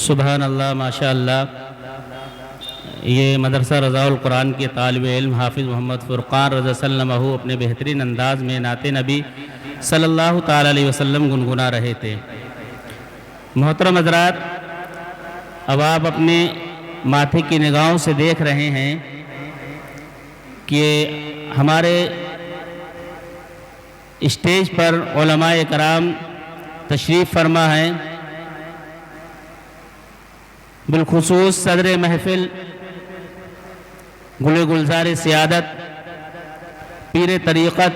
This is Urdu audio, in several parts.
سبحان اللہ، ماشاء اللہ۔ یہ مدرسہ رضاء القرآن کے طالب علم حافظ محمد فرقان رضی اللہ عنہ اپنے بہترین انداز میں نعت نبی صلی اللہ تعالی علیہ وسلم گنگنا رہے تھے۔ محترم حضرات، اب آپ اپنے ماتھے کی نگاہوں سے دیکھ رہے ہیں کہ ہمارے اسٹیج پر علماء کرام تشریف فرما ہیں، بالخصوص صدر محفل گل گلزار سیادت پیر طریقت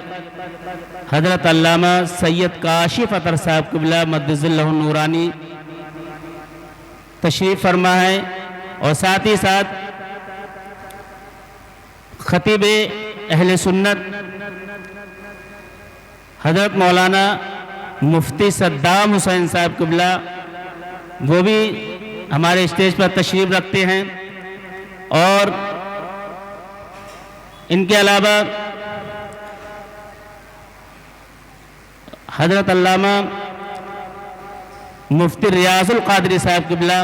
حضرت علامہ سید کاشف اطہر صاحب قبلہ مدد اللہ النورانی تشریف فرما ہے، اور ساتھ ہی ساتھ خطیب اہل سنت حضرت مولانا مفتی صدام حسین صاحب قبلہ وہ بھی ہمارے اسٹیج پر تشریف رکھتے ہیں، اور ان کے علاوہ حضرت علامہ مفتی ریاض القادری صاحب قبلہ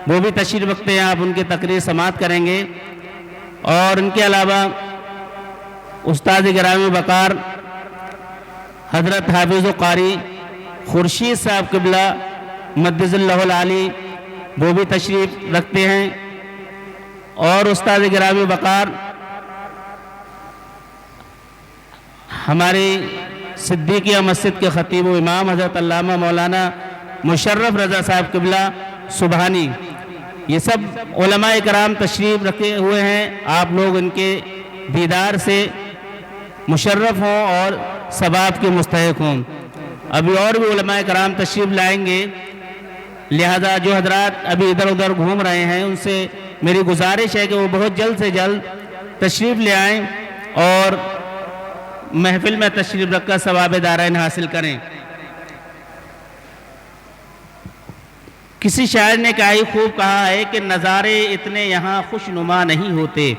وہ بھی تشریف رکھتے ہیں، آپ ان کی تقریر سماعت کریں گے۔ اور ان کے علاوہ استاد گرامی وقار حضرت حافظ و قاری خورشید صاحب قبلہ مدد اللہ العالی وہ بھی تشریف رکھتے ہیں، اور استاد گرامی وقار ہماری صدیقیہ مسجد کے خطیب و امام حضرت علامہ مولانا مشرف رضا صاحب قبلہ سبحانی، یہ سب علماء کرام تشریف رکھے ہوئے ہیں۔ آپ لوگ ان کے دیدار سے مشرف ہوں اور ثواب کے مستحق ہوں۔ ابھی اور بھی علماء کرام تشریف لائیں گے، لہذا جو حضرات ابھی ادھر ادھر گھوم رہے ہیں ان سے میری گزارش ہے کہ وہ بہت جلد سے جلد تشریف لے آئیں اور محفل میں تشریف رکھ کر ثواب دارین حاصل کریں۔ کسی شاعر نے کہا ہی خوب کہا ہے کہ نظارے اتنے یہاں خوش نما نہیں ہوتے،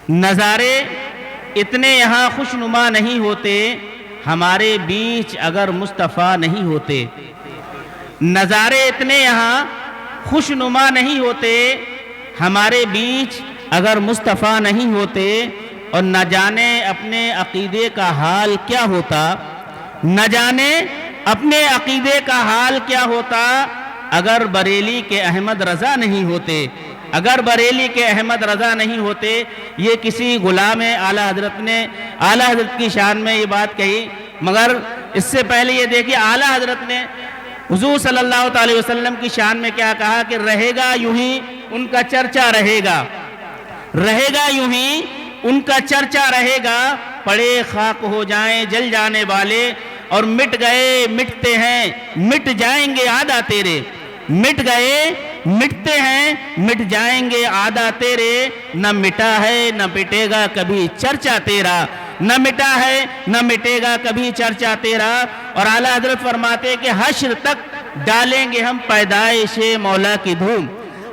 نظارے اتنے یہاں خوش نما نہیں ہوتے، ہمارے بیچ اگر مصطفیٰ نہیں ہوتے۔ نظارے اتنے یہاں خوش نما نہیں ہوتے، ہمارے بیچ اگر مصطفیٰ نہیں ہوتے، اور نہ جانے اپنے عقیدے کا حال کیا ہوتا، نہ جانے اپنے عقیدے کا حال کیا ہوتا اگر بریلی کے احمد رضا نہیں ہوتے، اگر بریلی کے احمد رضا نہیں ہوتے۔ یہ کسی غلام اعلیٰ حضرت نے اعلیٰ حضرت کی شان میں یہ بات کہی، مگر اس سے پہلے یہ دیکھیے اعلیٰ حضرت نے حضور صلی اللہ علیہ وسلم کی شان میں کیا کہا کہ رہے گا یوں ہی ان کا چرچا رہے گا، رہے گا یوں ہی ان کا چرچا رہے گا، پڑے خاک ہو جائیں جل جانے والے، اور مٹ گئے مٹتے ہیں مٹ جائیں گے عادہ تیرے، مٹ گئے مٹتے ہیں مٹ جائیں گے عادہ تیرے، نہ مٹا ہے نہ مٹے گا کبھی چرچا تیرا، نہ مٹا ہے نہ مٹے گا کبھی چرچا تیرا۔ اور اعلیٰ حضرت فرماتے کہ حشر تک ڈالیں گے ہم پیدائش مولا کی دھوم،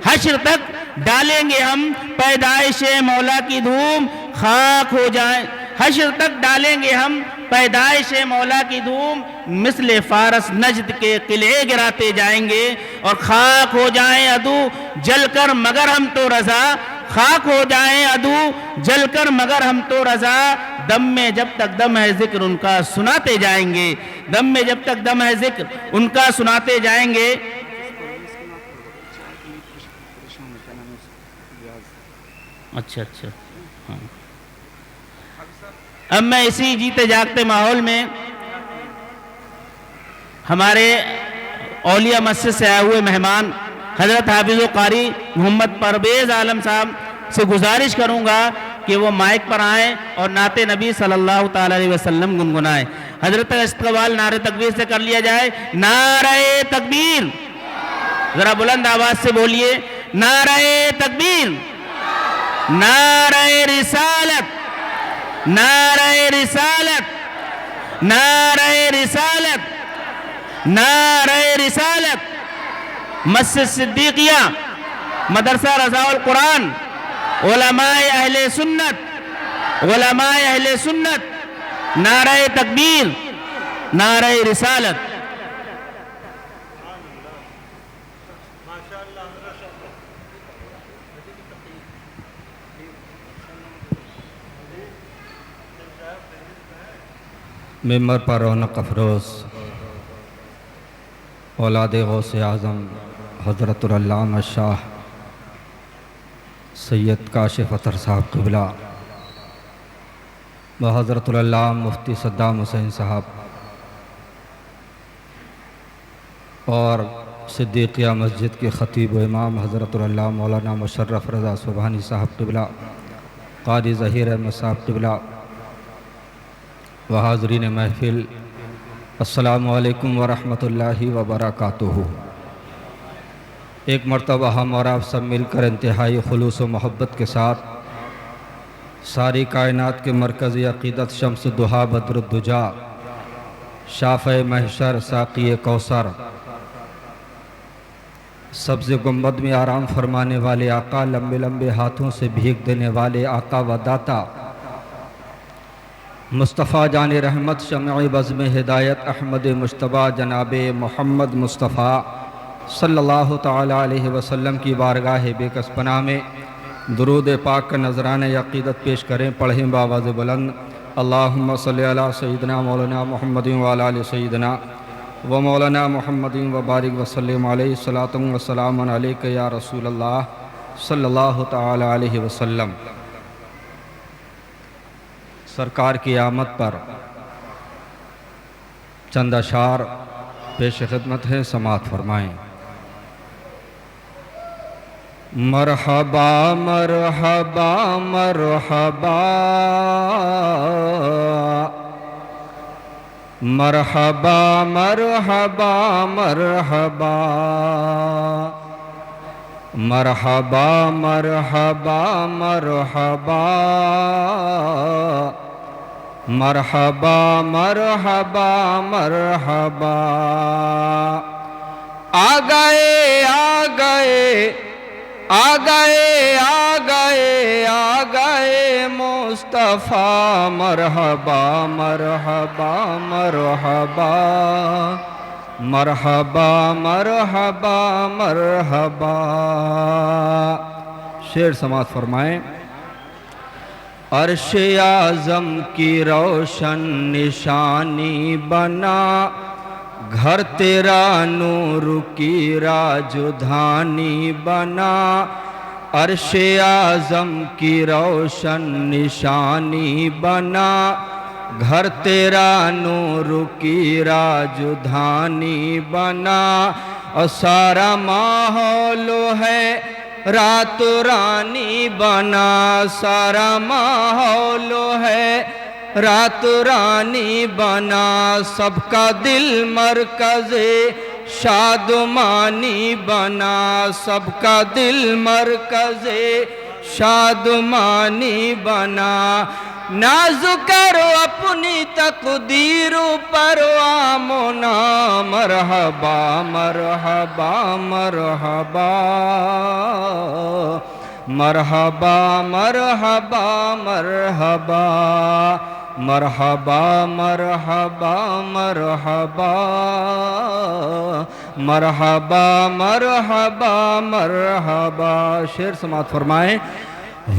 حشر تک ڈالیں گے ہم پیدائش مولا کی دھوم، خاک ہو جائیں حشر تک ڈالیں گے ہم پیدائش مولا کی دھوم، مثل فارس نجد کے قلعے گراتے جائیں گے، اور خاک ہو جائیں عدو جل کر مگر ہم تو رضا، خاک ہو جائیں عدو جل کر مگر ہم تو رضا، دم میں جب تک دم ہے ذکر ان کا سناتے جائیں گے، دم میں جب تک دم ہے ذکر ان کا سناتے جائیں گے۔ اچھا ہاں۔ اب میں اسی جیتے جاگتے ماحول میں ہمارے اولیاء مسجد سے آئے ہوئے مہمان حضرت حافظ و قاری محمد پرویز عالم صاحب سے گزارش کروں گا کہ وہ مائک پر آئیں اور نعت نبی صلی اللہ تعالی علیہ وسلم گنگنائیں۔ حضرت استقبال نعرہ تکبیر سے کر لیا جائے۔ نعرہ تکبیر، ذرا بلند آواز سے بولیے، نعرہ تکبیر، نعرہ رسالت، نعرہ رسالت، نعرہ رسالت، نعرہ رسالت۔ مسجد صدیقیہ، مدرسہ رضاء القرآن، علماء اہل سنت، علماء اہل سنت، نعرہ تکبیر، نعرہ رسالت۔ ممبر پر رونق افروز اولاد غوث اعظم حضرت العلامہ شاہ سید کاشف اطہر صاحب قبلہ و حضرت العلامہ مفتی صدام حسین صاحب اور صدیقیہ مسجد کے خطیب و امام حضرت العلامہ مولانا مشرف رضا سبحانی صاحب قبلہ، قاری ظہیر احمد صاحب قبلہ و حاضرین محفل، السلام علیکم ورحمۃ اللہ وبرکاتہ۔ ایک مرتبہ ہم اور آپ سب مل کر انتہائی خلوص و محبت کے ساتھ ساری کائنات کے مرکزی عقیدت شمس دہا بدر الدجا شافع محشر ساقی کوثر سبز گنبد میں آرام فرمانے والے آقا، لمبے لمبے ہاتھوں سے بھیگ دینے والے آقا و داتا، مصطفیٰ جان رحمت شمع بزم ہدایت احمد مجتبیٰ جناب محمد مصطفیٰ صلی اللہ تعالیٰ علیہ وسلم کی بارگاہ بے کس پناہ میں درود پاک کا نذرانہ عقیدت پیش کریں، پڑھیں بآواز بلند، اللہم صلی علی سیدنا مولانا محمد وعلی آل سیدنا و مولانا محمد وبارک وسلم علیہ الصلاۃ والسلام علیک یا رسول اللہ صلی اللہ تعالیٰ علیہ وسلم۔ سرکار کی آمد پر چند اشعار پیش خدمت ہیں، سماعت فرمائیں۔ مرحبا مرحبا مرحبا مرحبا مرحبا مرحبا مرحبا مرحبا مرحبا مرحبا مرحبا مرحبا آ گئے آ گئے آ گئے آ گئے آ گئے مصطفیٰ، مرحبا مرحبا مرحبا مرحبا مرحبا مرحبا۔ شعر سماعت فرمائیں۔ عرش اعظم کی روشن نشانی بنا، گھر تیرا نور کی راجدھانی بنا، عرش اعظم کی روشن نشانی بنا، گھر تیرا نور کی راجدھانی بنا، اور سارا ماحول ہے رات رانی بنا، سارا ماحول ہے رات رانی بنا، سب کا دل مرکز شادمانی بنا، سب کا دل مرکز شادمانی بنا، ناز کرو اپنی تقدیر پر آمنا، مرحبا مرحبا مرحبا مرحبا مرحبا مرحبا مرحبا مرحبا مرحبا مرحبا مرحبا مرحبا۔ شعر سماعت فرمائیں۔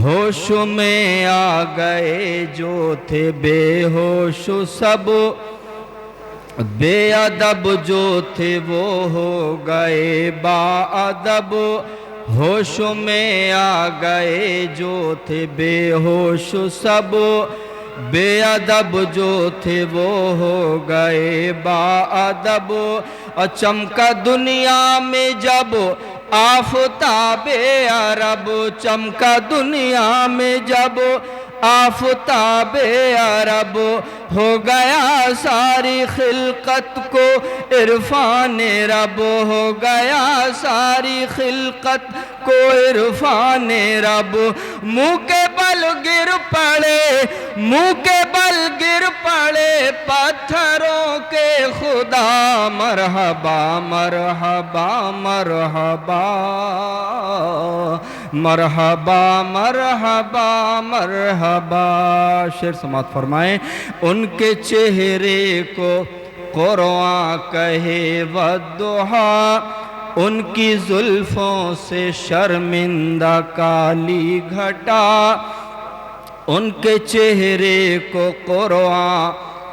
ہوش میں آ گئے جو تھے بے ہوش سب، بے ادب جو تھے وہ ہو گئے با ادب، ہوش میں آ گئے جو تھے بے ہوش سب، بے ادب جو تھے وہ ہو گئے با ادب، اور چمکا دنیا میں جب آفتاب عرب، چمکا دنیا میں جب آفتاب عرب، ہو گیا ساری خلقت کو عرفان رب، ہو گیا ساری خلقت کو عرفان رب، منہ کے بل گر پڑے منہ کے بل گر پڑے پتھروں کے خدا، مرحبا مرحبا مرحبا مرحبا مرحبا مرحبا۔ شعر سماعت فرمائیں۔ ان کے چہرے کو قرآن کہے والضحیٰ، ان کی زلفوں سے شرمندہ کالی گھٹا، ان کے چہرے کو قرآن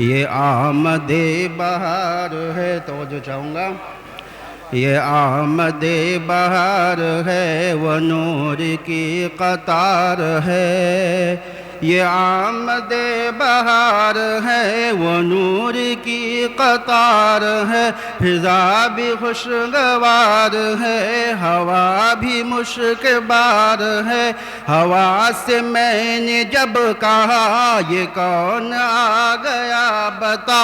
یہ آمد بہار ہے، توجہ چاہوں گا، یہ آمد بہار ہے وہ نور کی قطار ہے، یہ آمد بہار ہے وہ نور کی قطار ہے، فضا بھی خوشگوار ہے، ہوا بھی مشکبار ہے، ہوا سے میں نے جب کہا یہ کون آ گیا بتا،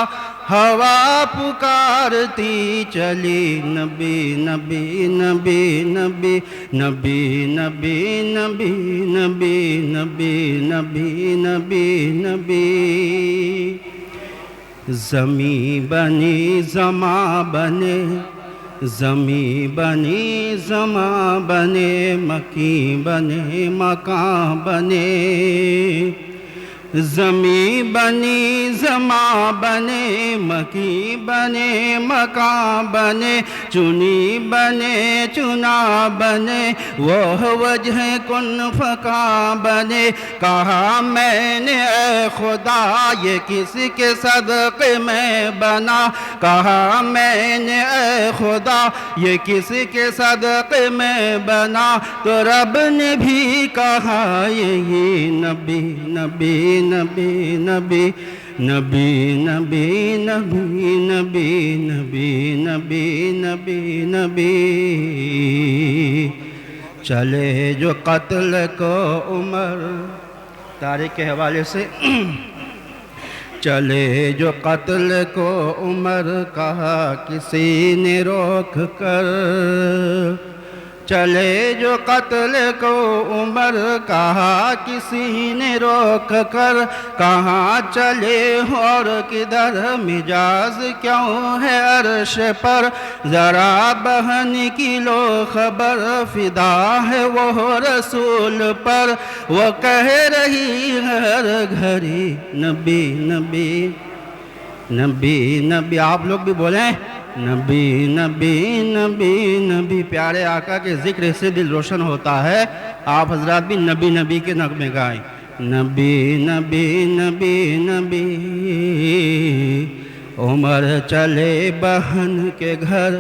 ہوا پکارتی چلی نبی نبی نبی نبی نبی نبی نبی نبی نبی نبی نبی نبی، زمیں بنی زماں بنے، زمیں بنی زماں بنے، مکیں بنے مکان بنے، زمیں بنی زماں بنے، مکی بنے مکان بنے، چنی بنے چنا بنے، وہ وجہ کن فکاں بنے، کہا میں نے اے خدا یہ کس کے صدقے میں بنا، کہا میں نے اے خدا یہ کس کے صدقے میں بنا، تو رب نے بھی کہا یہی نبی نبی نبی نبی نبی نبی نبی نبی نبی نبی نبی نبی، چلے جو قتل کو عمر، تاریخ کے حوالے سے چلے جو قتل کو عمر، کہا کسی نے روک کر، چلے جو قتل کو عمر، کہا کسی نے روک کر، کہاں چلے اور کدھر، مجاز کیوں ہے عرش پر، ذرا بہن کی لو خبر، فدا ہے وہ رسول پر، وہ کہہ رہی ہر گھڑی نبی نبی نبی نبی، آپ لوگ بھی بولیں نبی نبی نبی نبی، پیارے آقا کے ذکر سے دل روشن ہوتا ہے، آپ حضرات بھی نبی نبی کے نغمے گائیں، نبی نبی نبی نبی، عمر چلے بہن کے گھر،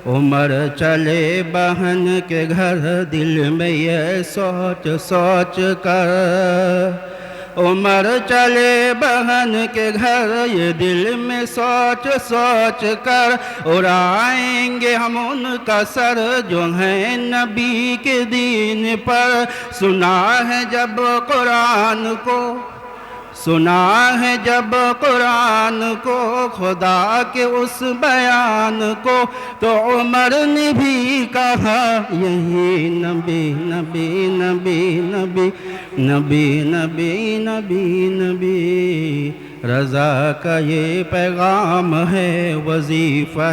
عمر چلے بہن کے گھر، دل میں یہ سوچ سوچ کر، عمر چلے بہن کے گھر، یہ دل میں سوچ سوچ کر، اڑائیں گے ہم ان کا سر جو ہیں نبی کے دین پر، سنا ہے جب قرآن کو، سنا ہے جب قرآن کو، خدا کے اس بیان کو، تو عمر نے بھی کہا یہی نبی نبی نبی نبی نبی نبی نبی نبی، رضا کا یہ پیغام ہے، وظیفہ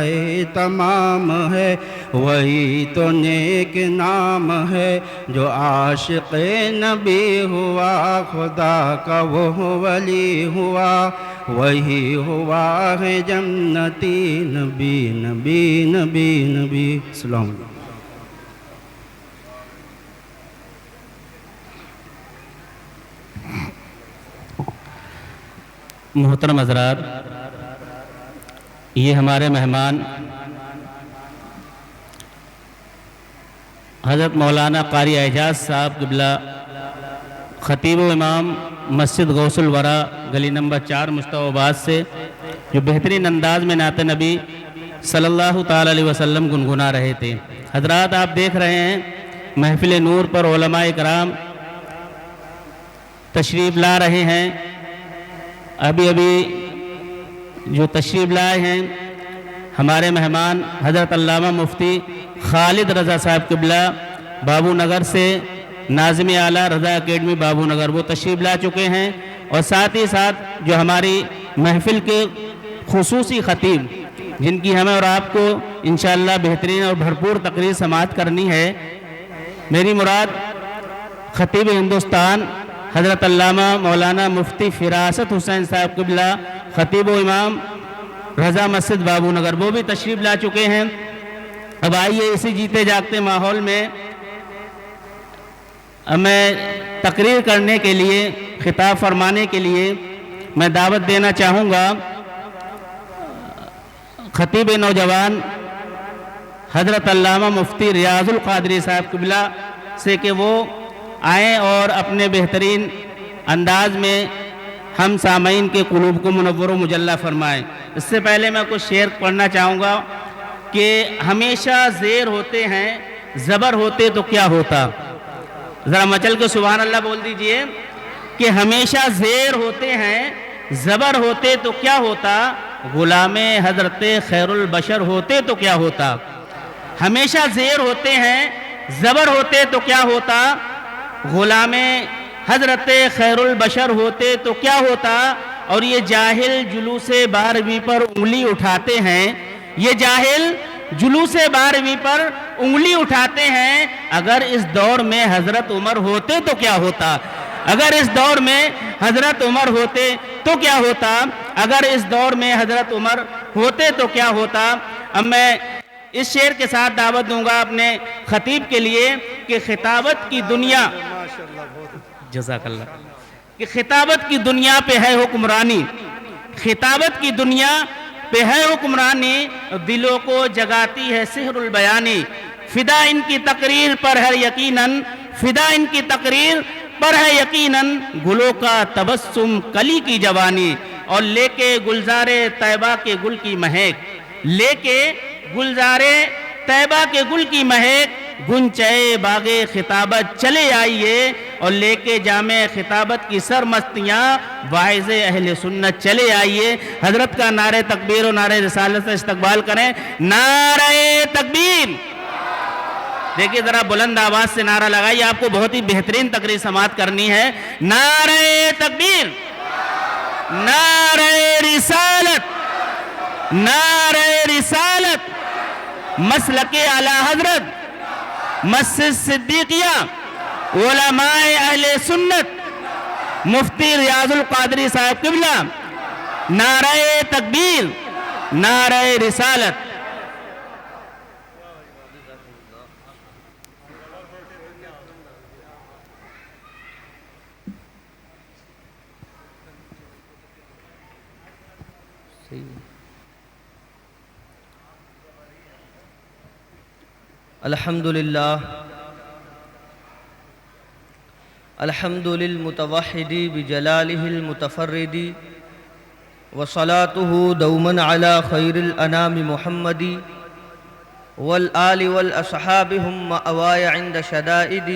تمام ہے، وہی تو نیک نام ہے، جو عاشق نبی ہوا، خدا کا وہ ولی ہوا، وہی ہوا ہے جنتی، نبی نبی نبی نبی۔ السلام علیکم۔ محترم حضرات، یہ ہمارے مہمان حضرت مولانا قاری اعجاز صاحب قبلہ، خطیب و امام مسجد غوث الورا، گلی نمبر 4 مصطفی آباد سے، جو بہترین انداز میں نعت نبی صلی اللہ تعالی علیہ وسلم گنگنا رہے تھے۔ حضرات آپ دیکھ رہے ہیں محفل نور پر علماء کرام تشریف لا رہے ہیں، ابھی جو تشریف لائے ہیں ہمارے مہمان حضرت علامہ مفتی خالد رضا صاحب قبلہ بابو نگر سے، ناظم اعلیٰ رضا اکیڈمی بابو نگر، وہ تشریف لا چکے ہیں، اور ساتھ ہی ساتھ جو ہماری محفل کے خصوصی خطیب، جن کی ہمیں اور آپ کو انشاءاللہ بہترین اور بھرپور تقریر سماعت کرنی ہے، میری مراد خطیب ہندوستان حضرت علامہ مولانا مفتی فراست حسین صاحب قبلہ، خطیب و امام رضا مسجد بابو نگر، وہ بھی تشریف لا چکے ہیں۔ اب آئیے اسی جیتے جاگتے ماحول میں میں تقریر کرنے کے لیے، خطاب فرمانے کے لیے میں دعوت دینا چاہوں گا خطیب نوجوان حضرت علامہ مفتی ریاض القادری صاحب قبلہ سے کہ وہ آئیں اور اپنے بہترین انداز میں ہم سامعین کے قلوب کو منور و مجلہ فرمائیں۔ اس سے پہلے میں کچھ شعر پڑھنا چاہوں گا کہ ہمیشہ زیر ہوتے ہیں زبر ہوتے تو کیا ہوتا، ذرا مچل کے سبحان اللہ بول دیجئے کہ ہمیشہ زیر ہوتے ہیں زبر ہوتے تو کیا ہوتا، غلام حضرت خیر البشر ہوتے تو کیا ہوتا۔ ہمیشہ زیر ہوتے ہیں زبر ہوتے تو کیا ہوتا، غلام حضرت خیر البشر ہوتے تو کیا ہوتا۔ اور یہ جاہل جلوس 12ویں پر انگلی اٹھاتے ہیں، یہ جاہل جلوس 12ویں پر انگلی اٹھاتے ہیں، اگر اس دور میں حضرت عمر ہوتے تو کیا ہوتا، اگر اس دور میں حضرت عمر ہوتے تو کیا ہوتا، اگر اس دور میں حضرت عمر ہوتے تو کیا ہوتا۔ اب میں اس شعر کے ساتھ دعوت دوں گا اپنے خطیب کے لیے کہ خطابت کی دنیا، جزاک اللہ، کہ خطابت کی دنیا پہ ہے حکمرانی، خطابت کی دنیا پہ ہے حکمرانی، دلوں کو جگاتی ہے سحر البیانی، فدا ان کی تقریر پر ہے یقیناً، فدا ان کی تقریر پر ہے یقیناً، گلوں کا تبسم کلی کی جوانی، اور لے کے گلزار طیبہ کے گل کی مہک، لے کے گلزار طیبہ کے گل کی مہک، گنچے باغ خطابت چلے آئیے، اور لے کے جامع خطابت کی سرمستیاں واعظ اہل سنت چلے آئیے۔ حضرت کا نعرہ تکبیر و نعرہ رسالت سے استقبال کریں، نعرہ تکبیر۔ دیکھیں ذرا بلند آواز سے نعرہ لگائیے، آپ کو بہت ہی بہترین تقریر سماعت کرنی ہے۔ نعرہ تکبیر، نعرہ رسالت، نعرہ رسالت، مسلک اعلی حضرت، مسجد صدیقیہ، علماء اہل سنت، مفتی ریاض القادری صاحب قبلہ، نعرہ تکبیر، نعرہ رسالت۔ الحمد للہ، الحمد للمتوحد بجلالہ المتفرد، وصلاته دوما على خیر الانام محمد، والآل والاصحاب هم مأواي عند شدائد،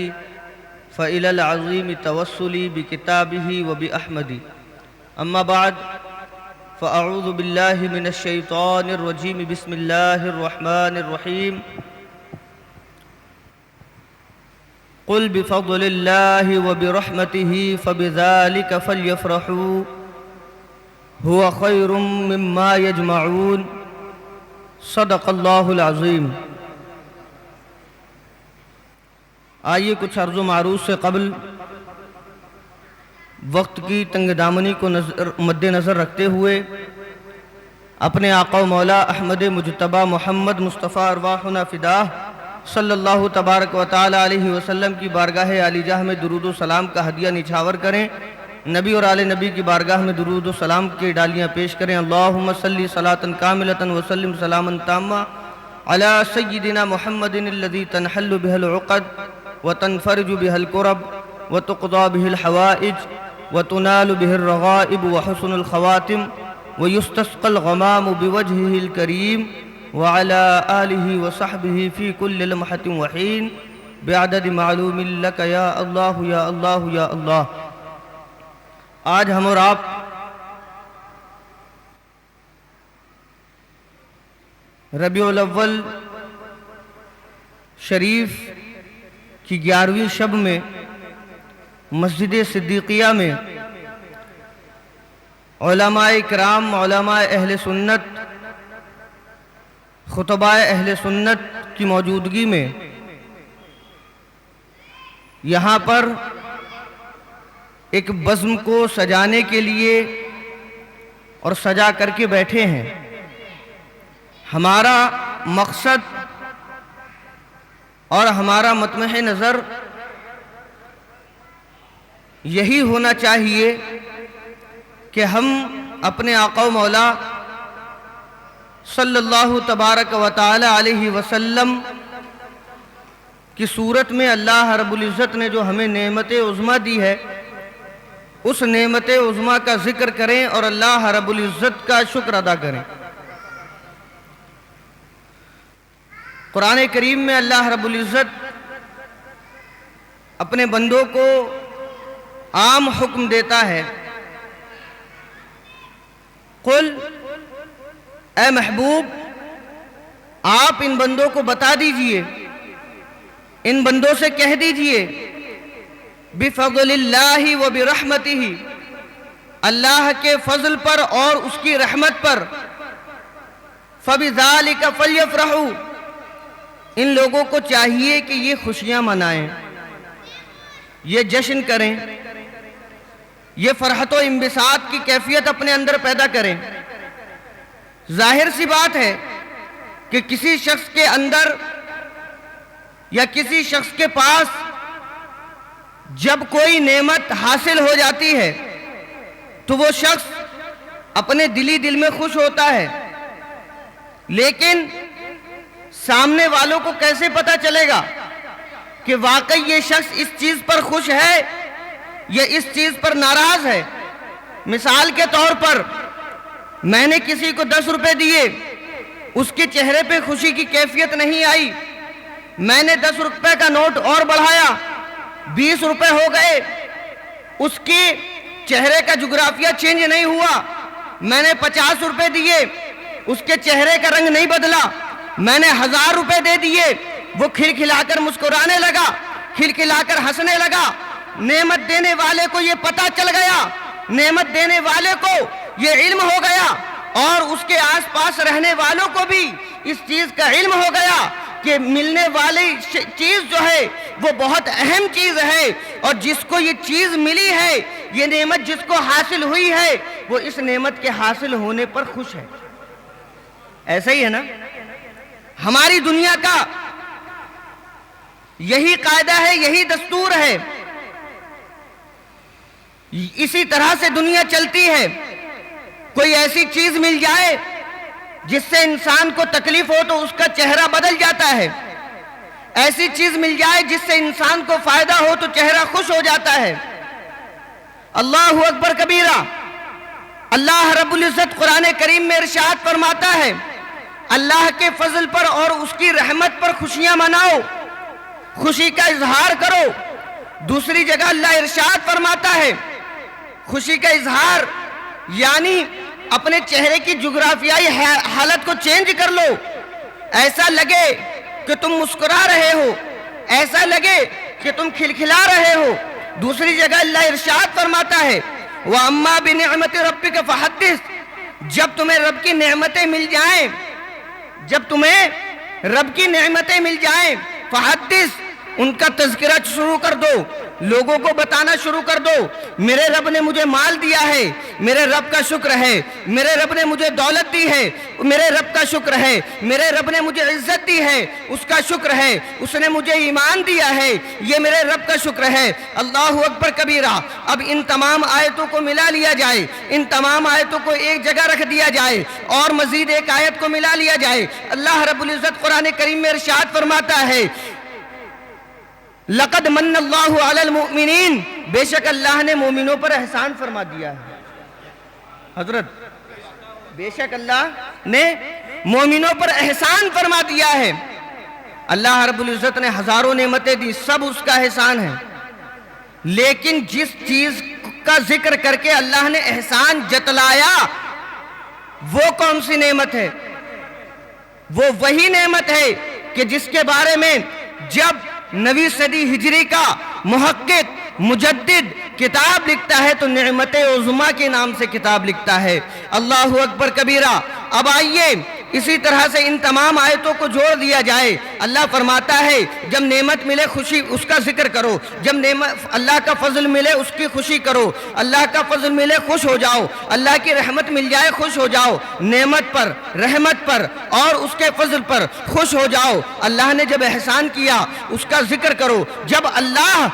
فإلى العظیم توسلی بکتابہ وبأحمد۔ اما بعد، فأعوذ باللہ من الشیطان الرجیم، بسم اللہ الرحمن الرحیم۔ قل بفضل اللہ وبرحمتہ فبذلک فلیفرحوا هو خیر مما یجمعون، صدق اللہ العظیم۔ آئیے کچھ عرض و معروض سے قبل وقت کی تنگ دامنی کو مد نظر رکھتے ہوئے اپنے آقا و مولا احمد مجتبی محمد مصطفیٰ ارواحنا فداہ صلی اللہ تبارک و تعالی علیہ وسلم کی بارگاہ عالی جاہ میں درود و سلام کا ہدیہ نچھاور کریں، نبی اور آل نبی کی بارگاہ میں درود و سلام کی ڈالیاں پیش کریں۔ اللہم صلی صلاۃ کاملۃ وسلم سلاما تاما علی سیدنا محمد الذی تنحل بہ العقد وتنفرج بہ الکرب وتقضى به الحوائج وتنال به الرغائب وحسن الخواتم ويستسقى الغمام بوجهه الكريم وعلى آلہ وصحبہ فی کل لمحة وحین بعدد معلوم لک یا اللہ یا اللہ یا اللہ۔ آج ہم اور آپ ربیع الاول شریف کی 11ویں شب میں مسجد صدیقیہ میں علماء کرام، علماء اہل سنت، خطباء اہل سنت کی موجودگی میں یہاں پر ایک بزم کو سجانے کے لیے اور سجا کر کے بیٹھے ہیں۔ ہمارا مقصد اور ہمارا مطمع نظر یہی ہونا چاہیے کہ ہم اپنے آقا و مولا صلی اللہ تبارک و تعالی علیہ وسلم کی صورت میں اللہ رب العزت نے جو ہمیں نعمت عظمیٰ دی ہے اس نعمت عظمیٰ کا ذکر کریں اور اللہ رب العزت کا شکر ادا کریں۔ قرآن کریم میں اللہ رب العزت اپنے بندوں کو عام حکم دیتا ہے، قل اے محبوب آپ ان بندوں کو بتا دیجئے، ان بندوں سے کہہ دیجئے بفضل اللہ و برحمتہ، اللہ کے فضل پر اور اس کی رحمت پر، فبذالک فلیفرحوا، ان لوگوں کو چاہیے کہ یہ خوشیاں منائیں، یہ جشن کریں، یہ فرحت و انبساط کی کیفیت اپنے اندر پیدا کریں۔ ظاہر سی بات ہے کہ کسی شخص کے اندر یا کسی شخص کے پاس جب کوئی نعمت حاصل ہو جاتی ہے تو وہ شخص اپنے دل میں خوش ہوتا ہے، لیکن سامنے والوں کو کیسے پتہ چلے گا کہ واقعی یہ شخص اس چیز پر خوش ہے یا اس چیز پر ناراض ہے؟ مثال کے طور پر میں نے کسی کو 10 روپے دیے، اس کے چہرے پہ خوشی کی کیفیت نہیں آئی، میں نے 10 روپے کا نوٹ اور بڑھایا، 20 روپے ہو گئے، اس کے چہرے کا جغرافیہ چینج نہیں ہوا، میں نے 50 روپے دیے، اس کے چہرے کا رنگ نہیں بدلا، میں نے 1000 روپے دے دیے، وہ کھلکھلا کر مسکرانے لگا، کھلکھلا کر ہنسنے لگا۔ نعمت دینے والے کو یہ پتہ چل گیا، نعمت دینے والے کو یہ علم ہو گیا، اور اس کے آس پاس رہنے والوں کو بھی اس چیز کا علم ہو گیا کہ ملنے والی چیز جو ہے وہ بہت اہم چیز ہے، اور جس کو یہ چیز ملی ہے، یہ نعمت جس کو حاصل ہوئی ہے، وہ اس نعمت کے حاصل ہونے پر خوش ہے۔ ایسا ہی ہے نا؟ ہماری دنیا کا یہی قاعدہ ہے، یہی دستور ہے، اسی طرح سے دنیا چلتی ہے۔ کوئی ایسی چیز مل جائے جس سے انسان کو تکلیف ہو تو اس کا چہرہ بدل جاتا ہے، ایسی چیز مل جائے جس سے انسان کو فائدہ ہو تو چہرہ خوش ہو جاتا ہے۔ اللہ اکبر کبیرہ، اللہ رب العزت قرآن کریم میں ارشاد فرماتا ہے اللہ کے فضل پر اور اس کی رحمت پر خوشیاں مناؤ، خوشی کا اظہار کرو۔ دوسری جگہ اللہ ارشاد فرماتا ہے خوشی کا اظہار یعنی اپنے چہرے کی جغرافیائی حالت کو چینج کر لو، ایسا لگے کہ تم مسکرا رہے ہو، ایسا لگے کہ تم کھلکھلا رہے ہو۔ دوسری جگہ اللہ ارشاد فرماتا ہے وَأَمَّا بِنِعْمَةِ رَبِّكَ فَحَدِّثْ، جب تمہیں رب کی نعمتیں مل جائیں، جب تمہیں رب کی نعمتیں مل جائیں، فحدث، ان کا تذکرہ شروع کر دو، لوگوں کو بتانا شروع کر دو، میرے رب نے مجھے مال دیا ہے، میرے رب کا شکر ہے، میرے رب نے مجھے دولت دی ہے، میرے رب کا شکر ہے، میرے رب نے مجھے عزت دی ہے، اس کا شکر ہے، اس نے مجھے ایمان دیا ہے، یہ میرے رب کا شکر ہے۔ اللہ اکبر کبیرہ۔ اب ان تمام آیتوں کو ملا لیا جائے، ان تمام آیتوں کو ایک جگہ رکھ دیا جائے اور مزید ایک آیت کو ملا لیا جائے۔ اللہ رب العزت قرآن کریم میں ارشاد فرماتا ہے لقد من اللہ علی المؤمنین، بے شک اللہ نے مومنوں پر احسان فرما دیا ہے۔ حضرت بے شک اللہ نے مومنوں پر احسان فرما دیا ہے۔ اللہ رب العزت نے ہزاروں نعمتیں دی، سب اس کا احسان ہے، لیکن جس چیز کا ذکر کر کے اللہ نے احسان جتلایا وہ کون سی نعمت ہے؟ وہ وہی نعمت ہے کہ جس کے بارے میں جب 9ویں صدی ہجری کا محقق مجدد کتاب لکھتا ہے تو نعمت عظمیٰ کے نام سے کتاب لکھتا ہے۔ اللہ اکبر کبیرہ۔ اب آئیے اسی طرح سے ان تمام آیتوں کو جوڑ دیا جائے اللہ فرماتا ہے جب نعمت ملے خوشی اس کا ذکر کرو، جب نعمت اللہ کا فضل ملے اس کی خوشی کرو، اللہ کا فضل ملے خوش ہو جاؤ، اللہ کی رحمت مل جائے خوش ہو جاؤ، نعمت پر، رحمت پر اور اس کے فضل پر خوش ہو جاؤ۔ اللہ نے جب احسان کیا اس کا ذکر کرو، جب اللہ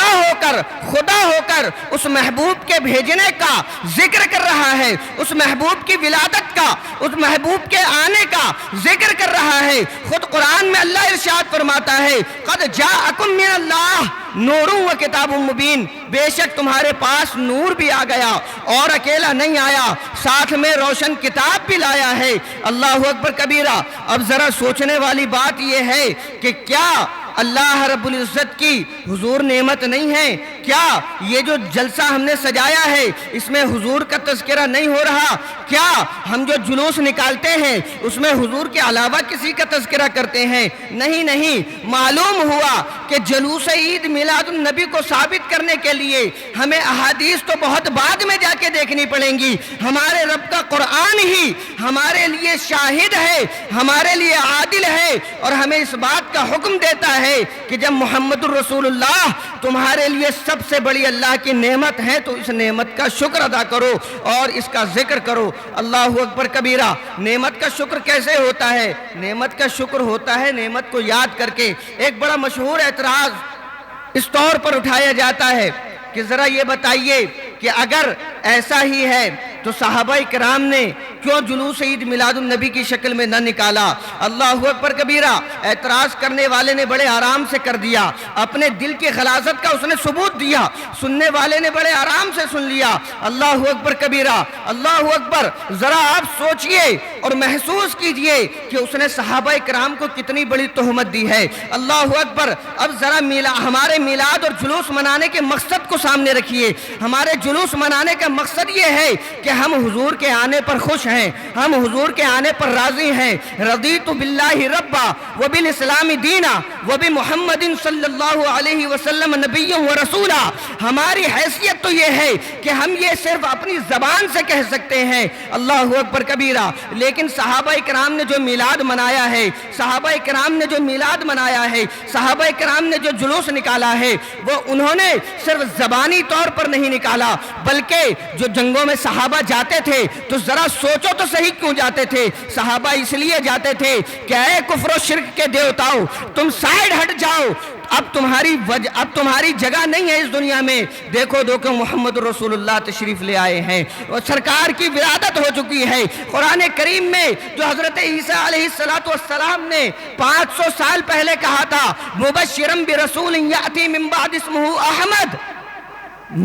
ہو کر، خدا ہو کر اس محبوب کے بھیجنے کا ذکر کر رہا ہے، اس محبوب کی ولادت کا، اس محبوب کے آنے کا ذکر کر رہا ہے۔ خود قرآن میں اللہ ارشاد فرماتا ہے قد جاءکم من اللہ نور و کتاب مبین، بے شک تمہارے پاس نور بھی آ گیا اور اکیلا نہیں آیا، ساتھ میں روشن کتاب بھی لایا ہے۔ اللہ اکبر کبیرہ۔ اب ذرا سوچنے والی بات یہ ہے کہ کیا اللہ رب العزت کی حضور نعمت نہیں ہے؟ کیا یہ جو جلسہ ہم نے سجایا ہے اس میں حضور کا تذکرہ نہیں ہو رہا؟ کیا ہم جو جلوس نکالتے ہیں اس میں حضور کے علاوہ کسی کا تذکرہ کرتے ہیں؟ نہیں، معلوم ہوا کہ جلوس عید میلاد النبی کو ثابت کرنے کے لیے ہمیں احادیث تو بہت بعد میں جا کے دیکھنی پڑیں گی۔ ہمارے رب کا قرآن ہی ہمارے لیے شاہد ہے، ہمارے لیے عادل ہے اور ہمیں اس بات کا حکم دیتا ہے کہ جب محمد الرسول اللہ تمہارے لیے سب سے بڑی اللہ کی نعمت ہے تو اس نعمت کا شکر ادا کرو اور اس کا ذکر کرو۔ اللہ اکبر کبیرہ۔ نعمت کا شکر کیسے ہوتا ہے؟ نعمت کا شکر ہوتا ہے نعمت کو یاد کر کے۔ ایک بڑا مشہور اعتراض اس طور پر اٹھایا جاتا ہے کہ ذرا یہ بتائیے کہ اگر ایسا ہی ہے تو صحابہ کرام نے کیوں جلوس عید میلاد النبی کی شکل میں نہ نکالا؟ اللہ اکبر کبیرہ۔ اعتراض کرنے والے نے بڑے آرام سے کر دیا، اپنے دل کی خلاصت کا اس نے ثبوت دیا، سننے والے نے بڑے آرام سے سن لیا۔ اللہ اکبر کبیرہ۔ اللہ اکبر۔ ذرا آپ سوچئے اور محسوس کیجئے کہ اس نے صحابہ کرام کو کتنی بڑی تہمت دی ہے۔ اللہ اکبر۔ اب ذرا ہمارے میلاد اور جلوس منانے کے مقصد کو سامنے رکھیے۔ ہمارے جلوس منانے کا مقصد یہ ہے کہ ہم حضور کے آنے پر خوش ہیں، ہم حضور کے آنے پر راضی ہیں۔ رضیت باللہ ربا وبالاسلام دینا وبمحمد صلی اللہ علیہ وسلم نبی و رسولا۔ ہماری حیثیت تو یہ ہے کہ ہم یہ صرف اپنی زبان سے کہہ سکتے ہیں اللہ اکبر کبیرہ، لیکن صحابہ کرام نے جو میلاد منایا ہے، صحابہ کرام نے جو میلاد منایا ہے، صحابہ کرام نے جو جلوس نکالا ہے، وہ انہوں نے صرف زبانی طور پر نہیں نکالا بلکہ جو جنگوں میں صحابہ جاتے تھے تو ذرا سوچو تو صحیح کیوں جاتے تھے؟ صحابہ اس لیے جاتے تھے کہ اے کفر و شرک کے دیوتاؤ تم سائیڈ ہٹ جاؤ، اب تمہاری جگہ نہیں ہے اس دنیا میں۔ دیکھو محمد رسول اللہ تشریف لے آئے ہیں اور سرکار کی ولادت ہو چکی ہے۔ قرآن کریم میں جو حضرت عیسیٰ علیہ السلام نے 500 سال پہلے کہا تھا مبشرا برسول یأتی من بعد اسمہ احمد،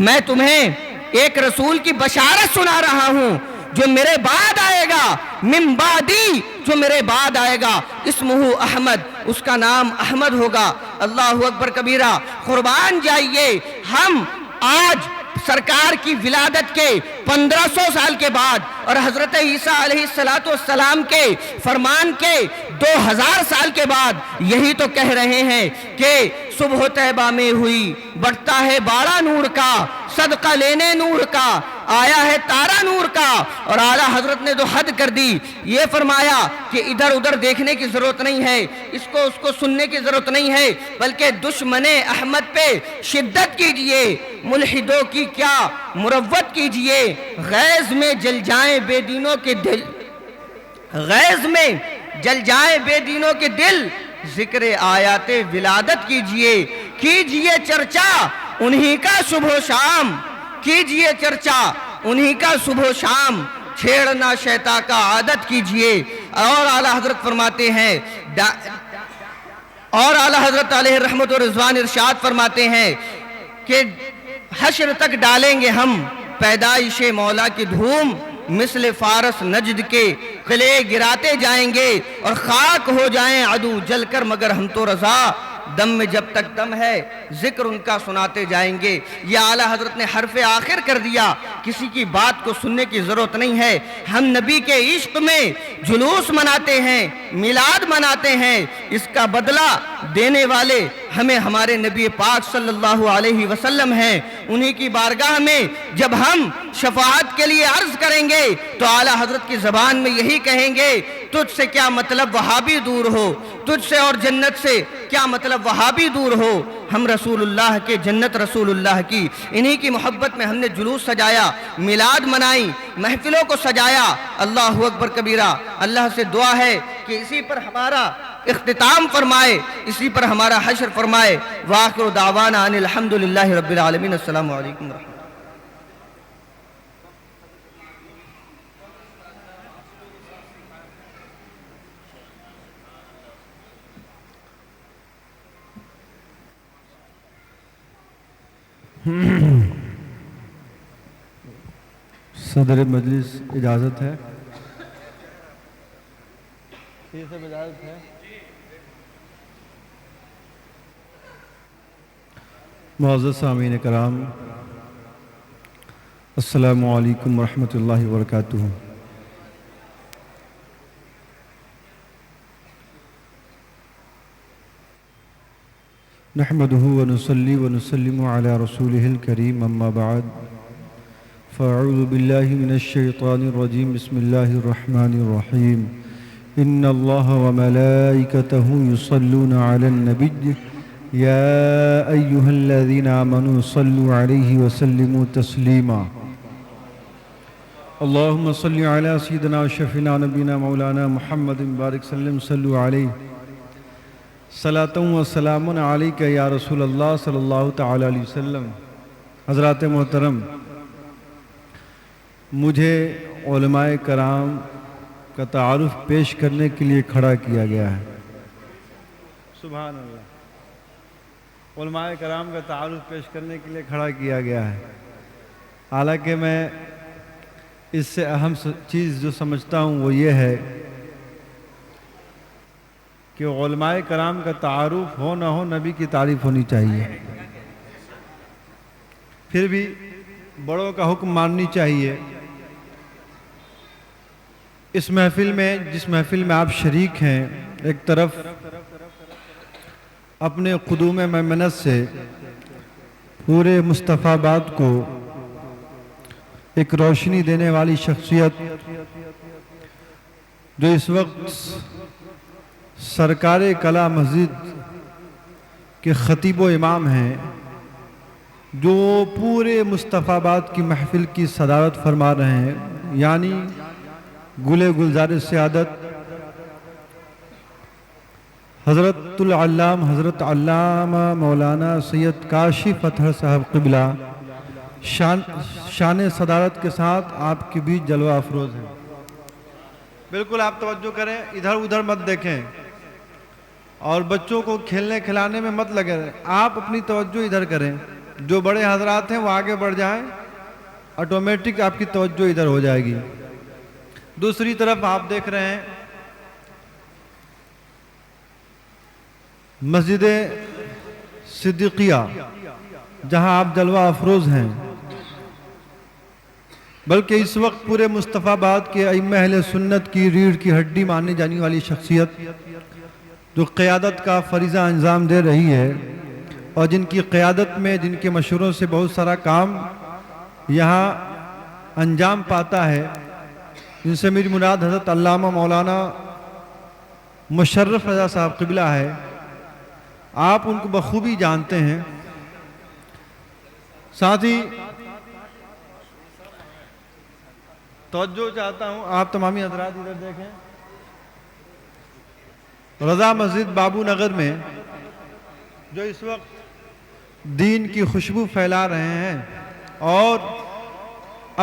میں تمہیں ایک رسول کی بشارت سنا رہا ہوں جو میرے بعد آئے گا، من بعدی، جو میرے بعد آئے گا، اسمہ احمد، اس کا نام احمد ہوگا۔ اللہ اکبر کبیرہ۔ قربان جائیے، ہم آج سرکار کی ولادت کے 1500 سال کے بعد اور حضرت عیسیٰ علیہ السلام کے فرمان کے 2000 سال کے بعد یہی تو کہہ رہے ہیں کہ صبح طیبہ میں ہوئی، بڑھتا ہے بارہ نور کا، صدقہ لینے نور کا، آیا ہے تارا نور کا۔ اور اعلیٰ حضرت نے تو حد کر دی، یہ فرمایا کہ ادھر ادھر دیکھنے کی ضرورت نہیں ہے، اس کو سننے کی ضرورت نہیں ہے، بلکہ دشمن احمد پہ شدت کیجئے، ملحدوں کی کیا مروت کیجئے، غیظ میں جل جائیں بے دینوں کے دل، غیظ میں جل جائیں بے دینوں کے دل، ذکر آیات ولادت کیجئے چرچا انہی کا صبح و شام، کیجئے چرچا انہی کا صبح و شام، چھیڑنا شیطان کا عادت کیجئے۔ اور اعلیٰ حضرت فرماتے ہیں، اور اعلیٰ حضرت علیہ رحمت و رضوان ارشاد فرماتے ہیں کہ حشر تک ڈالیں گے ہم پیدائش مولا کی دھوم، مثل فارس نجد کے قلعے گراتے جائیں گے اور خاک ہو جائیں عدو جل کر، مگر ہم تو رضا دم میں جب تک دم ہے ذکر ان کا سناتے جائیں گے۔ یہ اعلیٰ حضرت نے حرف آخر کر دیا، کسی کی بات کو سننے کی ضرورت نہیں ہے۔ ہم نبی کے عشق میں جلوس مناتے ہیں، میلاد مناتے ہیں، اس کا بدلہ دینے والے ہمیں ہمارے نبی پاک صلی اللہ علیہ وسلم ہیں۔ انہی کی بارگاہ میں جب ہم شفاعت کے لیے عرض کریں گے تو اعلیٰ حضرت کی زبان میں یہی کہیں گے، تجھ سے کیا مطلب وہابی دور ہو، تجھ سے اور جنت سے کیا مطلب وہابی دور ہو، ہم رسول اللہ کے، جنت رسول اللہ کی۔ انہی کی محبت میں ہم نے جلوس سجایا، میلاد منائی، محفلوں کو سجایا۔ اللہ اکبر کبیرہ۔ اللہ سے دعا ہے کہ اسی پر ہمارا اختتام فرمائے، اسی پر ہمارا حشر فرمائے۔ وآخر دعوانا ان الحمدللہ رب العالمین۔ السلام علیکم ورحمۃ اللہ۔ صدر مجلس اجازت ہے؟ معزز سامعین کرام، السلام علیکم ورحمۃ اللہ وبرکاتہ۔ نحمده ونصلي ونسلم على رسوله الكريم، اما بعد فاعوذ بالله من الشيطان الرجيم، بسم الله الرحمن الرحيم۔ ان الله وملائكته يصلون على النبي يا ايها الذين آمنوا صلوا عليه وسلموا تسليما۔ اللهم صل على سيدنا وشفيعنا نبينا مولانا محمد بارك وسلم، صلوا عليه صلاۃ و سلام علیک یا رسول اللہ صلی اللہ تعالی علیہ وسلم۔ حضرات محترم، مجھے علماء کرام کا تعارف پیش کرنے کے لیے کھڑا کیا گیا ہے۔ سبحان اللہ، علماء کرام کا تعارف پیش کرنے کے لیے کھڑا کیا گیا ہے۔ حالانکہ میں اس سے اہم چیز جو سمجھتا ہوں وہ یہ ہے کہ علماء کرام کا تعارف ہو نہ ہو، نبی کی تعریف ہونی چاہیے۔ پھر بھی بڑوں کا حکم ماننی چاہیے۔ اس محفل میں، جس محفل میں آپ شریک ہیں، ایک طرف اپنے قدوم میمنت سے پورے مصطفیٰ آباد کو ایک روشنی دینے والی شخصیت جو اس وقت سرکار کلا مسجد کے خطیب و امام ہیں، جو پورے مصطفیٰ آباد کی محفل کی صدارت فرما رہے ہیں، یعنی گل گلزار سعادت حضرت العلام حضرت علامہ مولانا سید کاشف اطہر صاحب قبلہ شان صدارت کے ساتھ آپ کے بیچ جلوہ افروز ہیں۔ بالکل آپ توجہ کریں، ادھر ادھر مت دیکھیں اور بچوں کو کھیلنے کھلانے میں مت لگے رہیں۔ آپ اپنی توجہ ادھر کریں، جو بڑے حضرات ہیں وہ آگے بڑھ جائیں، آٹومیٹک آپ کی توجہ ادھر ہو جائے گی۔ دوسری طرف آپ دیکھ رہے ہیں مسجد صدیقیہ، جہاں آپ جلوہ افروز ہیں، بلکہ اس وقت پورے مصطفیٰ آباد کے ائمہ اہل سنت کی ریڑھ کی ہڈی ماننے جانے والی شخصیت جو قیادت کا فریضہ انجام دے رہی ہے، اور جن کی قیادت میں، جن کے مشوروں سے بہت سارا کام یہاں انجام پاتا ہے، جن سے میری مراد حضرت علامہ مولانا مشرف رضا صاحب قبلہ ہے۔ آپ ان کو بخوبی جانتے ہیں۔ ساتھ ہی توجہ چاہتا ہوں، آپ تمامی حضرات ادھر دیکھیں، رضا مسجد بابو نگر میں جو اس وقت دین کی خوشبو پھیلا رہے ہیں اور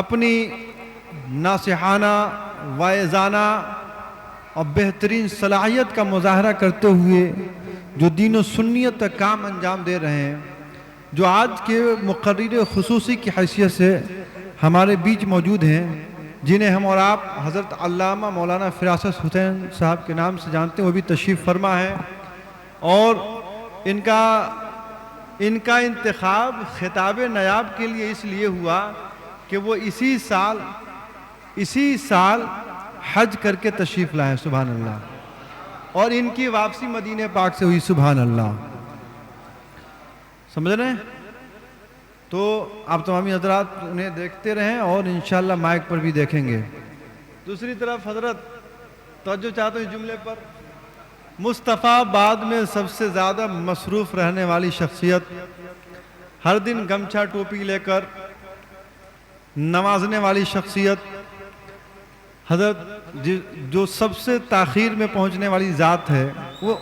اپنی ناصحانہ، واعظانہ اور بہترین صلاحیت کا مظاہرہ کرتے ہوئے جو دین و سنیت کا کام انجام دے رہے ہیں، جو آج کے مقرر خصوصی کی حیثیت سے ہمارے بیچ موجود ہیں، جنہیں ہم اور آپ حضرت علامہ مولانا فراست حسین صاحب کے نام سے جانتے ہیں، وہ بھی تشریف فرما ہے، اور ان کا انتخاب خطاب نیاب کے لیے اس لیے ہوا کہ وہ اسی سال حج کر کے تشریف لائے، سبحان اللہ، اور ان کی واپسی مدینہ پاک سے ہوئی، سبحان اللہ۔ سمجھ رہے ہیں؟ تو آپ تمامی حضرات انہیں دیکھتے رہیں اور انشاءاللہ مائک پر بھی دیکھیں گے۔ دوسری طرف حضرت توجہ چاہتا ہوں اس جملے پر، مصطفیٰ آباد میں سب سے زیادہ مصروف رہنے والی شخصیت، ہر دن گمچھا ٹوپی لے کر نوازنے والی شخصیت، حضرت جو سب سے تاخیر میں پہنچنے والی ذات ہے، وہ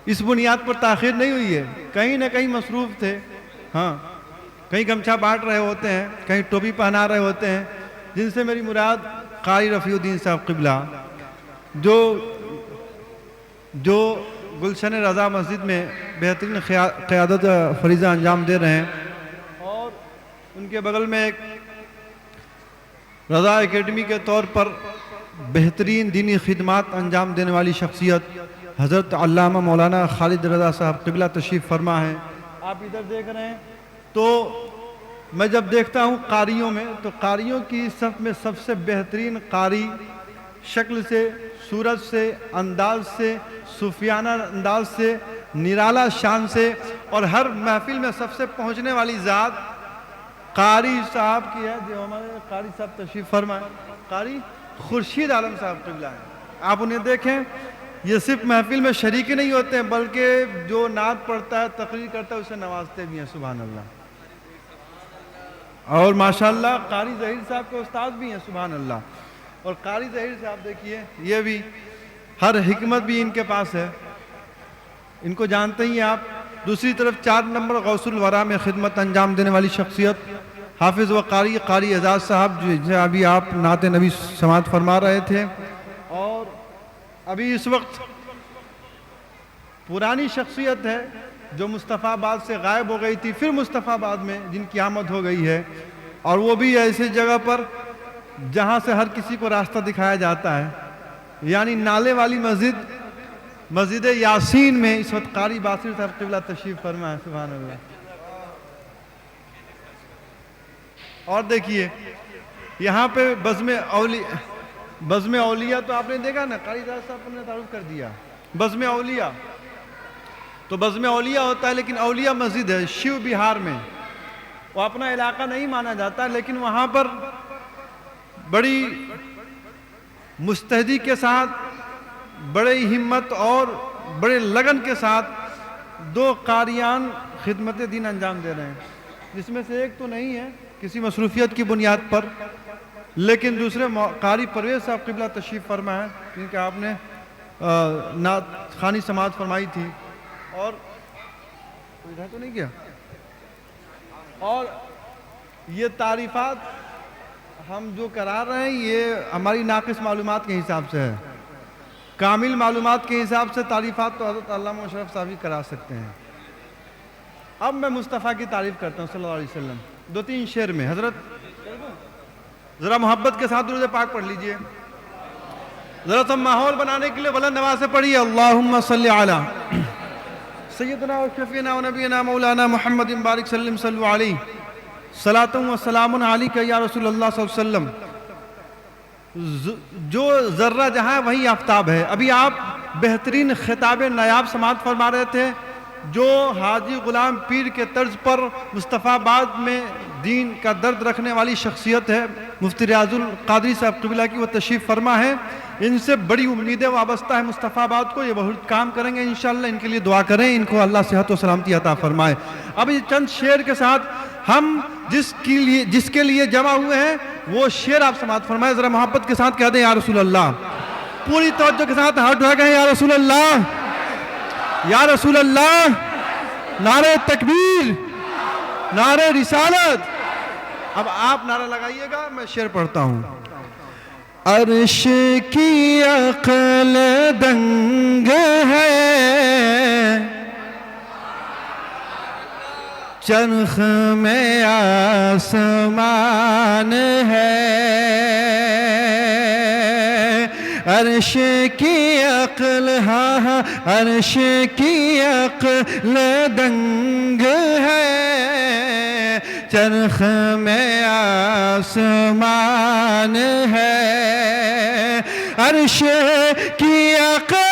اس بنیاد پر تاخیر نہیں ہوئی ہے، کہیں نہ کہیں مصروف تھے، ہاں کہیں گمچھا بانٹ رہے ہوتے ہیں، کہیں ٹوپی پہنا رہے ہوتے ہیں، جن سے میری مراد قاری رفیع الدین صاحب قبلہ جو گلشن رضا مسجد میں بہترین قیادت فریضہ انجام دے رہے ہیں، اور ان کے بغل میں ایک رضا اکیڈمی کے طور پر بہترین دینی خدمات انجام دینے والی شخصیت حضرت علامہ مولانا خالد رضا صاحب قبلہ تشریف فرما ہے۔ آپ ادھر دیکھ رہے ہیں، تو میں جب دیکھتا ہوں قاریوں میں، تو قاریوں کی صف میں سب سے بہترین قاری، شکل سے، صورت سے، انداز سے، صوفیانہ انداز سے، نرالا شان سے، اور ہر محفل میں سب سے پہنچنے والی ذات قاری صاحب کی ہے، جو ہمارے قاری صاحب تشریف فرمائے، قاری خورشید عالم صاحب قبلہ ہیں۔ آپ انہیں دیکھیں، یہ صرف محفل میں شریک نہیں ہوتے ہیں، بلکہ جو نعت پڑھتا ہے، تقریر کرتا ہے، اسے نوازتے بھی ہیں، سبحان اللہ۔ اور ماشاءاللہ قاری ظہیر صاحب کے استاد بھی ہیں، سبحان اللہ۔ اور قاری ظہیر صاحب دیکھیے، یہ بھی ہر حکمت بھی ان کے پاس ہے، ان کو جانتے ہی آپ۔ دوسری طرف 4 نمبر غوث الورا میں خدمت انجام دینے والی شخصیت حافظ و قاری اعزاز صاحب، جو ابھی آپ نعت نبی سماعت فرما رہے تھے، اور ابھی اس وقت پرانی شخصیت ہے جو مصطفیٰ آباد سے غائب ہو گئی تھی، پھر مصطفیٰ آباد میں جن کی آمد ہو گئی ہے، اور وہ بھی ایسی جگہ پر جہاں سے ہر کسی کو راستہ دکھایا جاتا ہے، یعنی نالے والی مسجد یاسین میں اس وقت قاری باصر صاحب قبلہ تشریف فرما ہے، سبحان اللہ۔ اور دیکھیے یہاں پہ بزم اولیاء تو آپ نے دیکھا نا، قاری صاحب نے تعارف کر دیا، بزم اولیاء تو بزم اولیاء ہوتا ہے، لیکن اولیاء مسجد ہے شیو بہار میں، وہ اپنا علاقہ نہیں مانا جاتا، لیکن وہاں پر بڑی مستحدی کے ساتھ، بڑے ہمت اور بڑے لگن کے ساتھ 2 قاریان خدمت دین انجام دے رہے ہیں، جس میں سے ایک تو نہیں ہے کسی مصروفیت کی بنیاد پر، لیکن دوسرے قاری پرویز صاحب قبلہ تشریف فرما ہے، جن کے آپ نے نعت خوانی سماعت فرمائی تھی، اور ادھر تو نہیں کیا، اور یہ تعریفات ہم جو کرا رہے ہیں یہ ہماری ناقص معلومات کے حساب سے ہے، کامل معلومات کے حساب سے تعریفات تو حضرت علامہ مشرف صاحب ہی کرا سکتے ہیں۔ اب میں مصطفیٰ کی تعریف کرتا ہوں صلی اللہ علیہ وسلم، 2-3 شعر میں۔ حضرت ذرا محبت کے ساتھ درود پاک پڑھ لیجئے، ذرا سب ماحول بنانے کے لیے بلند آواز سے پڑھیے، اللہم صلی علی سیدنا و شفیعنا و نبینا مولانا محمد بارک سلم صلو علیہ صلاۃ و سلام علیک یا رسول اللہ صلی اللہ علیہ وسلم۔ جو ذرہ جہاں ہے وہی آفتاب ہے۔ ابھی آپ بہترین خطاب نیاب سماعت فرما رہے تھے، جو حاجی غلام پیر کے طرز پر مصطفیٰ آباد میں دین کا درد رکھنے والی شخصیت ہے، مفتی ریاض القادری صاحب قبلہ کی، وہ تشریف فرما ہے۔ ان سے بڑی امیدیں وابستہ ہے مصطفیٰ آباد کو، یہ بہت کام کریں گے انشاءاللہ، ان کے لیے دعا کریں، ان کو اللہ صحت و سلامتی عطا فرمائے۔ اب یہ چند شعر کے ساتھ ہم جس کے لیے جمع ہوئے ہیں وہ شعر آپ سماعت فرمائے، ذرا محبت کے ساتھ کہہ دیں یا رسول اللہ، پوری توجہ کے ساتھ ہاتھ اٹھا کہیں یا رسول اللہ، یا رسول اللہ، نعرہ تکبیر، نعرہ رسالت۔ اب آپ نعرہ لگائیے گا، میں شعر پڑھتا ہوں۔ عرش کی عقل دنگ ہے، چرخ میں آسمان ہے، عرش کی عقل ہاں ہاں عرش کی عقل دنگ ہے چرخ میں آسمان ہے عرش کی عقل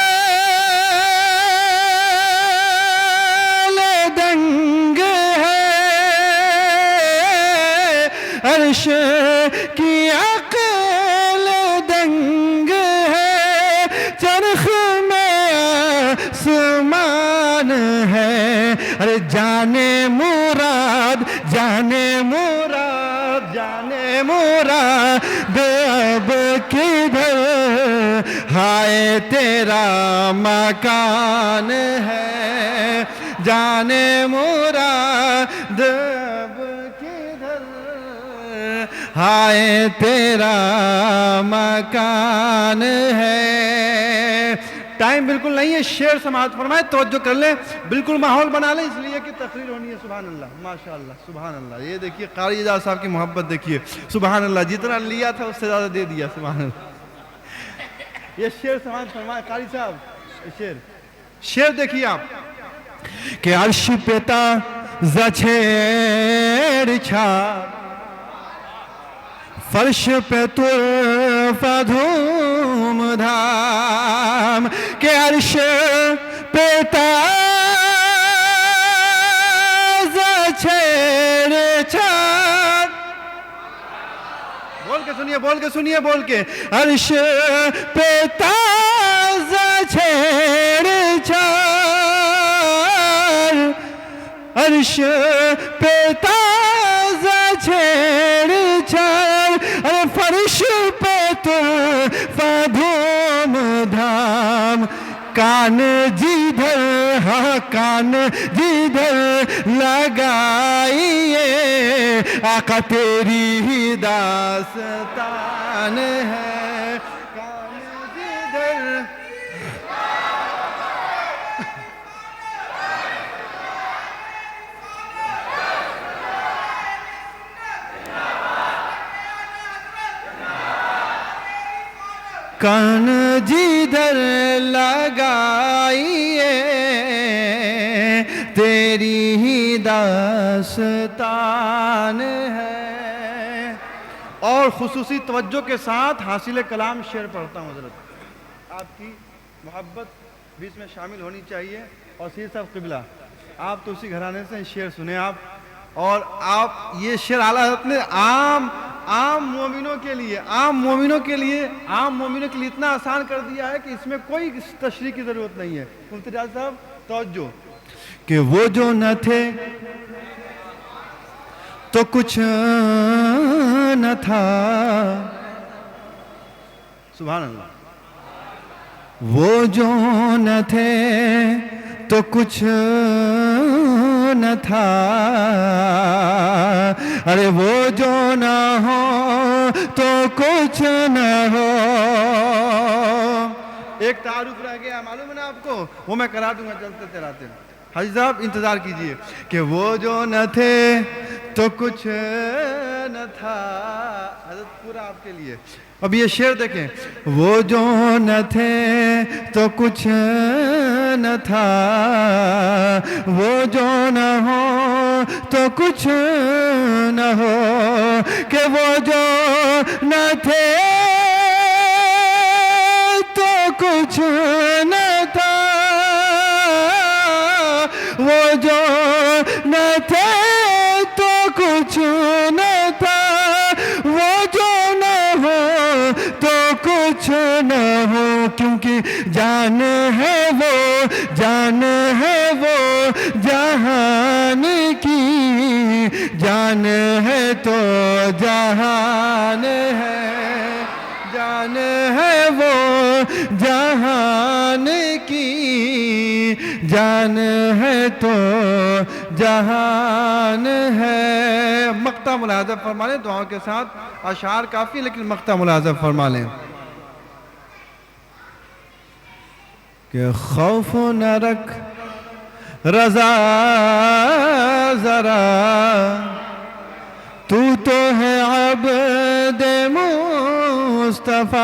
دنگ ہے عرش کی عقل دنگ ہے چرخ میں آسمان ہے ارے جانے مراد جانے مراد جانے مراد اب کدھر ہائے تیرا مکان ہے جانے مراد اب کدھر ہائے تیرا مکان ہے ٹائم بالکل نہیں ہے شعر سماعت فرمائے توجہ کر لیں بالکل ماحول بنا لیں اس لیے کہ تقریر ہونی ہے سبحان اللہ ماشاءاللہ سبحان اللہ یہ دیکھیے قاری اعجاز صاحب کی محبت دیکھیے سبحان اللہ جتنا لیا تھا اس سے زیادہ دے دیا سبحان اللہ یہ شعر سماعت فرمائے قاری صاحب شعر دیکھیے آپ کہ عرش پہ تازہ چھیڑ چھاڑ فرش پہ طرفہ دھوم دھام کہ عرش پہ تازہ چھیڑ چھاڑ بول کے سنیے بول کے سنیے بول کے عرش پہ تازہ چھیڑ چھاڑ عرش پہ تازہ چھیڑ چھاڑ فرش پہ طرفہ دھوم دھام کان جدھر ہاں کان جدھر لگائیے آقا تیری ہی داستان ہے کان جدھر کان جدھر لگائیے تیری ہی داستان ہے اور خصوصی توجہ کے ساتھ حاصل کلام شعر پڑھتا ہوں حضرت آپ کی محبت بھی اس میں شامل ہونی چاہیے اور سید صاحب قبلہ آپ تو اسی گھرانے سے شعر سنیں آپ اور آپ یہ شعر اعلیٰ حضرت نے عام مومنوں کے لیے اتنا آسان کر دیا ہے کہ اس میں کوئی تشریح کی ضرورت نہیں ہے مفتی ریاض صاحب توجہ کہ وہ جو نہ تھے تو کچھ نہ تھا سبحان اللہ وہ جو نہ تھے تو کچھ نہ تھا ارے وہ جو نہ ہو تو کچھ نہ ہو ایک تعارف رہ گیا معلوم ہے نا آپ کو وہ میں کرا دوں گا چلتے چلاتے حاجی صاحب انتظار کیجئے کہ وہ جو نہ تھے تو کچھ نہ تھا حضرت پورا آپ کے لیے اب یہ شعر دیکھیں وہ جو نہ تھے تو کچھ نہ تھا وہ جو نہ ہو تو کچھ نہ ہو کہ وہ جو نہ تھے تو کچھ نہ تھا وہ جو نہ تھے تو کچھ نہ تھا وہ جو نہ ہو تو کچھ نہ ہو کیونکہ جان ہے وہ جہان کی جان ہے تو جہان ہے جان ہے وہ جہان کی جان ہے تو جہان ہے مقطع ملاحظہ فرما لیں دعاؤں کے ساتھ اشعار کافی لیکن مقطع ملاحظہ فرما لیں کہ خوف نہ رکھ رضا ذرا تو ہے عبد مصطفیٰ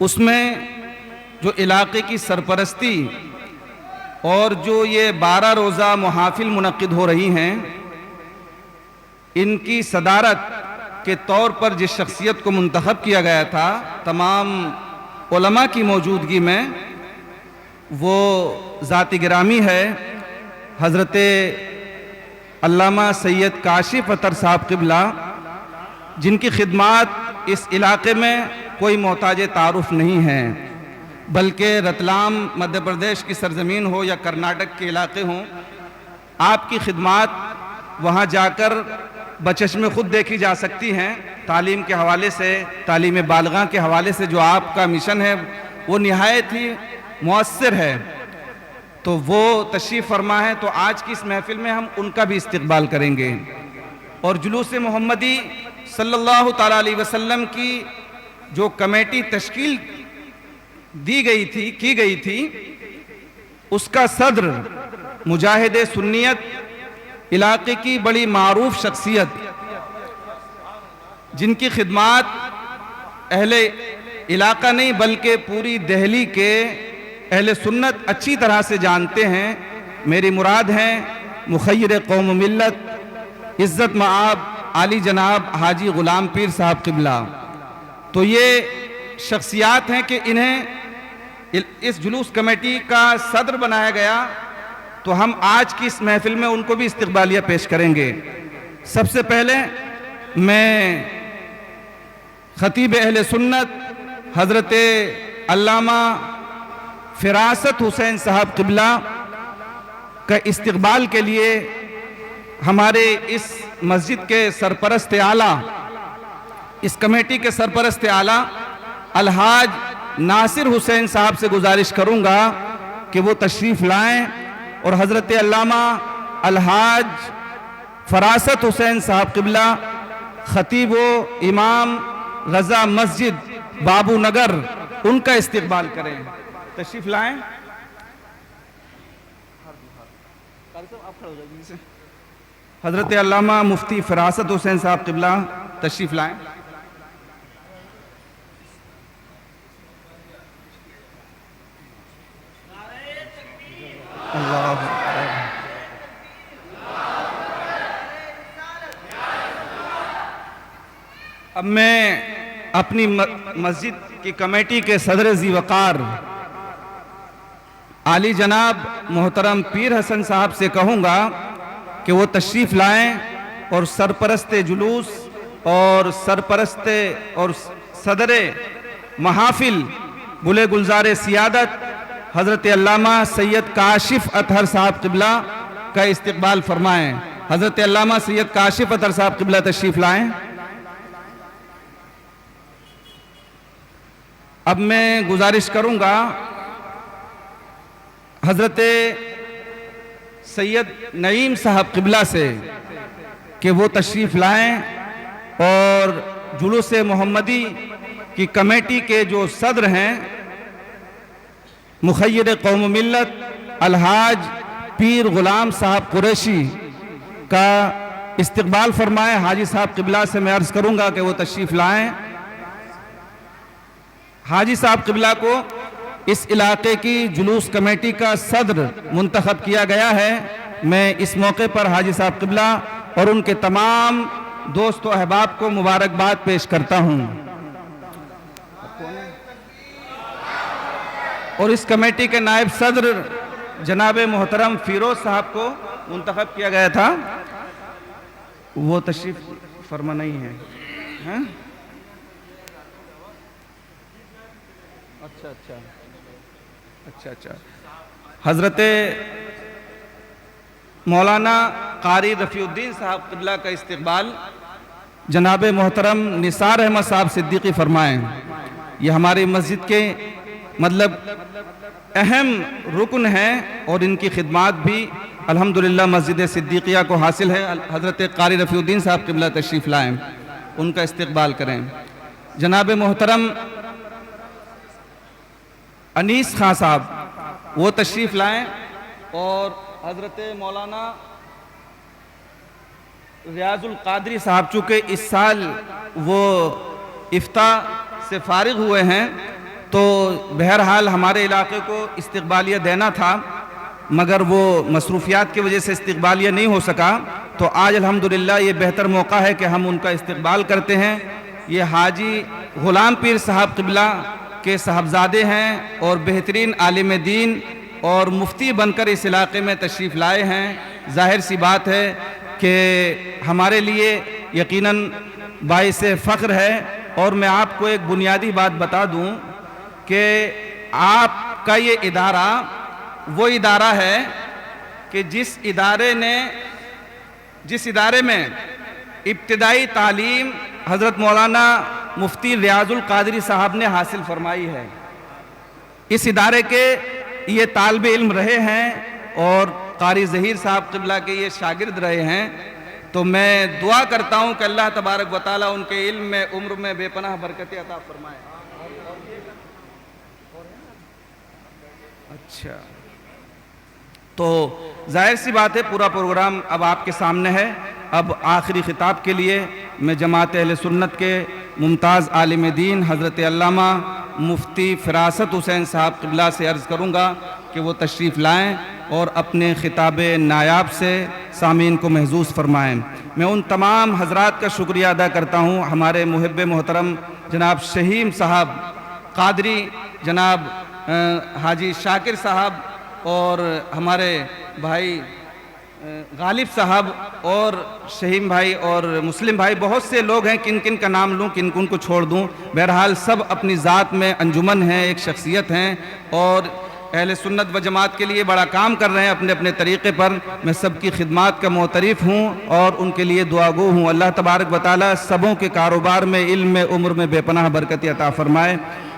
اس میں جو علاقے کی سرپرستی اور جو یہ 12 روزہ محافل منعقد ہو رہی ہیں، ان کی صدارت کے طور پر جس شخصیت کو منتخب کیا گیا تھا تمام علماء کی موجودگی میں، وہ ذات گرامی ہے حضرت علامہ سید کاشف اطہر صاحب قبلہ، جن کی خدمات اس علاقے میں کوئی محتاج تعارف نہیں ہے، بلکہ رتلام مدھیہ پردیش کی سرزمین ہو یا کرناٹک کے علاقے ہوں، آپ کی خدمات وہاں جا کر بچشم خود دیکھی جا سکتی ہیں۔ تعلیم کے حوالے سے، تعلیم بالغاں کے حوالے سے جو آپ کا مشن ہے وہ نہایت ہی مؤثر ہے، تو وہ تشریف فرما ہے، تو آج کی اس محفل میں ہم ان کا بھی استقبال کریں گے۔ اور جلوس محمدی صلی اللہ تعالیٰ علیہ وسلم کی جو کمیٹی تشکیل کی گئی تھی، اس کا صدر مجاہد سنیت، علاقے کی بڑی معروف شخصیت، جن کی خدمات اہل علاقہ نہیں بلکہ پوری دہلی کے اہل سنت اچھی طرح سے جانتے ہیں، میری مراد ہیں مخیر قوم و ملت عزت مآب عالی جناب حاجی غلام پیر صاحب قبلہ۔ تو یہ شخصیات ہیں کہ انہیں اس جلوس کمیٹی کا صدر بنایا گیا، تو ہم آج کی اس محفل میں ان کو بھی استقبالیہ پیش کریں گے۔ سب سے پہلے میں خطیب اہل سنت حضرت علامہ فراست حسین صاحب قبلہ کا استقبال کے لیے ہمارے اس مسجد کے سرپرست اعلیٰ، اس کمیٹی کے سرپرست اعلیٰ الحاج ناصر حسین صاحب سے گزارش کروں گا کہ وہ تشریف لائیں اور حضرت علامہ الحاج فراست حسین صاحب قبلہ خطیب و امام رضا مسجد بابو نگر، ان کا استقبال کریں۔ تشریف لائیں۔ حضرت علامہ مفتی فراست حسین صاحب قبلہ تشریف لائیں۔ اب میں اپنی مسجد کی کمیٹی کے صدر ذی وقار عالی جناب محترم پیر حسن صاحب سے کہوں گا کہ وہ تشریف لائیں اور سرپرست جلوس اور سرپرست اور صدر محافل گلے گلزار سیادت حضرت علامہ سید کاشف اطہر صاحب قبلہ کا استقبال فرمائیں۔ حضرت علامہ سید کاشف اطہر صاحب قبلہ تشریف لائیں۔ اب میں گزارش کروں گا حضرت سید نعیم صاحب قبلہ سے کہ وہ تشریف لائیں اور جلوس محمدی کی کمیٹی کے جو صدر ہیں مخیر قوم و ملت الحاج پیر غلام صاحب قریشی کا استقبال فرمائیں۔ حاجی صاحب قبلہ سے میں عرض کروں گا کہ وہ تشریف لائیں۔ حاجی صاحب قبلہ کو اس علاقے کی جلوس کمیٹی کا صدر منتخب کیا گیا ہے۔ میں اس موقع پر حاجی صاحب قبلہ اور ان کے تمام دوست و احباب کو مبارکباد پیش کرتا ہوں، اور اس کمیٹی کے نائب صدر جناب محترم فیروز صاحب کو منتخب کیا گیا تھا، وہ تشریف فرما نہیں ہے۔ اچھا حضرت مولانا قاری رفیع الدین صاحب قبلہ کا استقبال جناب محترم نثار احمد صاحب صدیقی فرمائیں۔ یہ ہماری مسجد کے مطلب اہم رکن ہیں اور ان کی خدمات بھی الحمدللہ مسجد صدیقیہ کو حاصل ہے۔ حضرت قاری رفیع الدین صاحب قبلہ تشریف لائیں، ان کا استقبال کریں۔ جناب محترم انیس خان صاحب وہ تشریف لائیں، اور حضرت مولانا ریاض القادری صاحب چونکہ اس سال وہ افتاء سے فارغ ہوئے ہیں، تو بہرحال ہمارے علاقے کو استقبالیہ دینا تھا، مگر وہ مصروفیات کی وجہ سے استقبالیہ نہیں ہو سکا۔ تو آج الحمدللہ یہ بہتر موقع ہے کہ ہم ان کا استقبال کرتے ہیں۔ یہ حاجی غلام پیر صاحب قبلہ کے صاحبزادے ہیں اور بہترین عالم دین اور مفتی بن کر اس علاقے میں تشریف لائے ہیں۔ ظاہر سی بات ہے کہ ہمارے لیے یقیناً باعث فخر ہے، اور میں آپ کو ایک بنیادی بات بتا دوں کہ آپ کا یہ ادارہ وہ ادارہ ہے کہ جس ادارے میں ابتدائی تعلیم حضرت مولانا مفتی ریاض القادری صاحب نے حاصل فرمائی ہے۔ اس ادارے کے یہ طالب علم رہے ہیں اور قاری ظہیر صاحب قبلہ کے یہ شاگرد رہے ہیں۔ تو میں دعا کرتا ہوں کہ اللہ تبارک و تعالیٰ ان کے علم میں، عمر میں بے پناہ برکت عطا فرمائے۔ اچھا، تو ظاہر سی بات ہے پورا پروگرام اب آپ کے سامنے ہے۔ اب آخری خطاب کے لیے میں جماعت اہل سنت کے ممتاز عالم دین حضرت علامہ مفتی فراست حسین صاحب قبلہ سے عرض کروں گا کہ وہ تشریف لائیں اور اپنے خطاب نایاب سے سامعین کو محظوظ فرمائیں۔ میں ان تمام حضرات کا شکریہ ادا کرتا ہوں، ہمارے محب محترم جناب شہیم صاحب قادری، جناب حاجی شاکر صاحب، اور ہمارے بھائی غالب صاحب اور شہیم بھائی اور مسلم بھائی، بہت سے لوگ ہیں، کن کن کا نام لوں کن کن کو چھوڑ دوں۔ بہرحال سب اپنی ذات میں انجمن ہیں، ایک شخصیت ہیں، اور اہل سنت و جماعت کے لیے بڑا کام کر رہے ہیں اپنے اپنے طریقے پر۔ میں سب کی خدمات کا معترف ہوں اور ان کے لیے دعا گو ہوں۔ اللہ تبارک و تعالیٰ سبوں کے کاروبار میں، علم میں، عمر میں بے پناہ برکت عطا فرمائے۔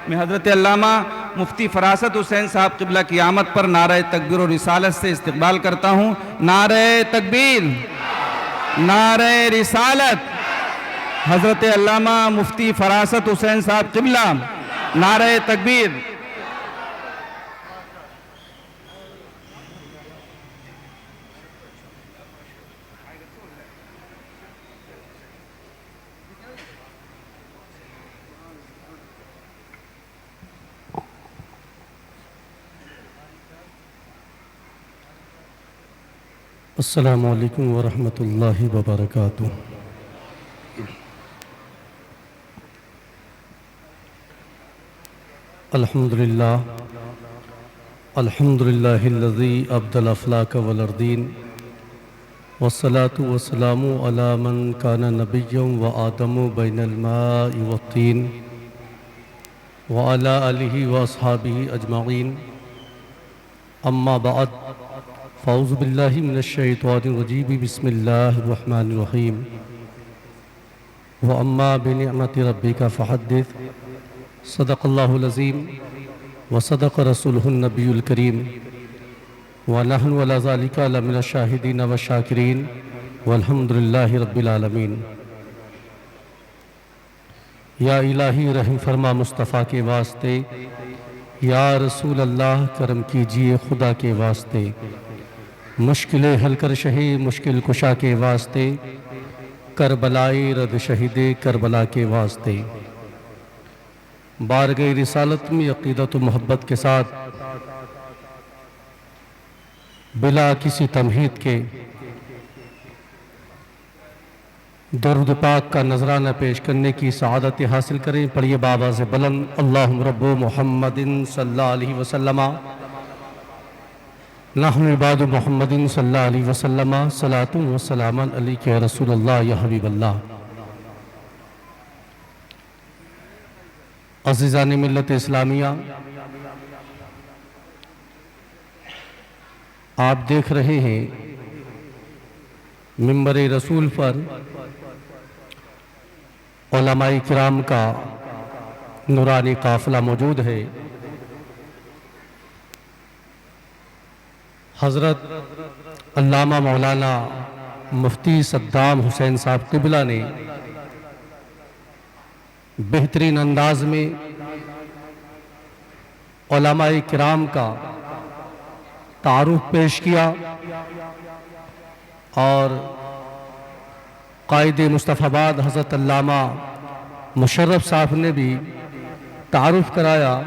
میں حضرت علامہ مفتی فراست حسین صاحب قبلہ کی آمد پر نعرہ تکبیر و رسالت سے استقبال کرتا ہوں۔ نعرہ تکبیر، نعرہ رسالت، حضرت علامہ مفتی فراست حسین صاحب قبلہ، نعرہ تکبیر۔ السلام علیکم ورحمۃ اللہ وبرکاتہ۔ الحمدللہ الذی ابدل افلاک والاردین، والصلاة والسلام علی من کان نبیا وآدم بین الماء والطین، وعلی آلہ واصحابہ اجمعین، اما بعد، فاعوذ باللہ من الشیطان الرجیم، بسم اللہ الرحمن الرحیم۔ وَأَمَّا بِنِعْمَةِ رَبِّكَ فَحَدِّثْ، صدق اللہ العظیم وصدق رسولہ النبی الکریم، وَنَحْنُ عَلَى ذَلِكَ لَمِنَ الشَّاهِدِينَ وَالشَّاكِرِينَ وَالْحَمْدُ لِلَّهِ رَبِّ الْعَالَمِينَ۔ یا الہی رحم فرما مصطفیٰ کے واسطے، یا رسول اللہ کرم کیجئے خدا کے واسطے، مشکلیں حل کر شہی مشکل کشا کے واسطے، کربلائی رد شہید کربلا کے واسطے۔ بارگاہ رسالت میں عقیدت و محبت کے ساتھ بلا کسی تمہید کے درود پاک کا نذرانہ پیش کرنے کی سعادت حاصل کریں۔ پڑھیے بابا سے بلند، اللہم رب محمد صلی اللہ علیہ وسلم، نحن عباد محمد صلی اللہ علیہ وسلم، صلاۃ و سلام علیک یا رسول اللہ یا حبیب اللہ۔ عزیزان ملت اسلامیہ، آپ دیکھ رہے ہیں منبر رسول پر علماء کرام کا نورانی قافلہ موجود ہے۔ حضرت علامہ مولانا مفتی صدام حسین صاحب قبلہ نے بہترین انداز میں علماء کرام کا تعارف پیش کیا، اور قائد مصطفیٰ آباد حضرت علامہ مشرف صاحب نے بھی تعارف کرایا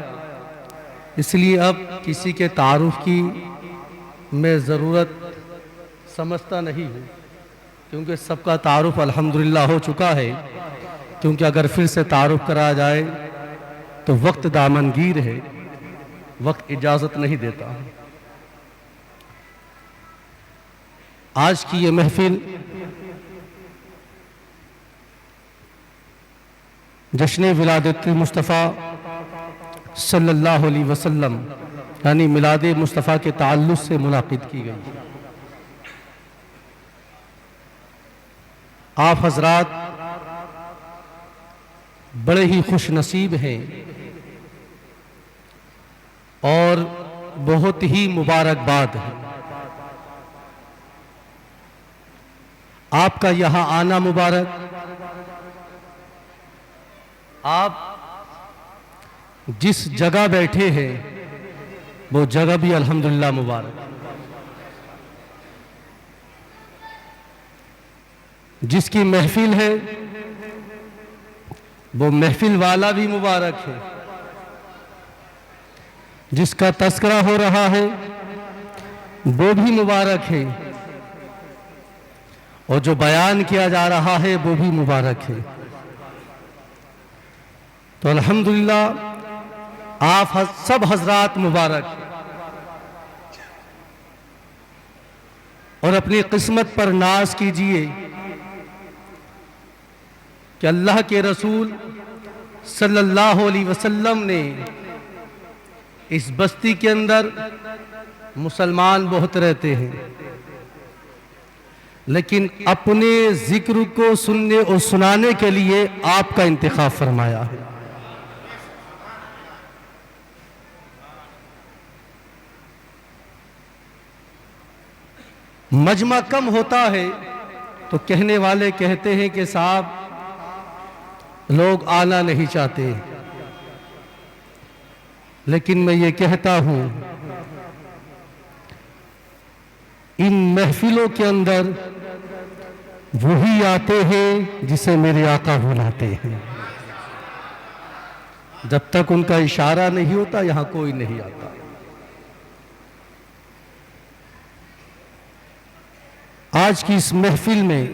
اس لیے اب کسی کے تعارف کی میں ضرورت سمجھتا نہیں ہوں، کیونکہ سب کا تعارف الحمدللہ ہو چکا ہے، کیونکہ اگر پھر سے تعارف کرایا جائے تو وقت دامنگیر ہے، وقت اجازت نہیں دیتا۔ آج کی یہ محفل جشن ولادت مصطفیٰ صلی اللہ علیہ وسلم یعنی میلاد مصطفیٰ کے تعلق سے منعقد کی گئی۔ آپ حضرات بڑے ہی خوش نصیب ہیں اور بہت ہی مبارکباد ہے۔ آپ کا یہاں آنا مبارک، آپ جس جگہ بیٹھے ہیں وہ جگہ بھی الحمدللہ مبارک، جس کی محفل ہے وہ محفل والا بھی مبارک ہے، جس کا تذکرہ ہو رہا ہے وہ بھی مبارک ہے، اور جو بیان کیا جا رہا ہے وہ بھی مبارک ہے۔ تو الحمدللہ آپ سب حضرات مبارک ہیں، اور اپنی قسمت پر ناز کیجئے کہ اللہ کے رسول صلی اللہ علیہ وسلم نے اس بستی کے اندر مسلمان بہت رہتے ہیں، لیکن اپنے ذکر کو سننے اور سنانے کے لیے آپ کا انتخاب فرمایا ہے۔ مجمع کم ہوتا ہے تو کہنے والے کہتے ہیں کہ صاحب لوگ آنا نہیں چاہتے، لیکن میں یہ کہتا ہوں ان محفلوں کے اندر وہی آتے ہیں جسے میرے آقا بلاتے ہیں۔ جب تک ان کا اشارہ نہیں ہوتا یہاں کوئی نہیں آتا۔ آج کی اس محفل میں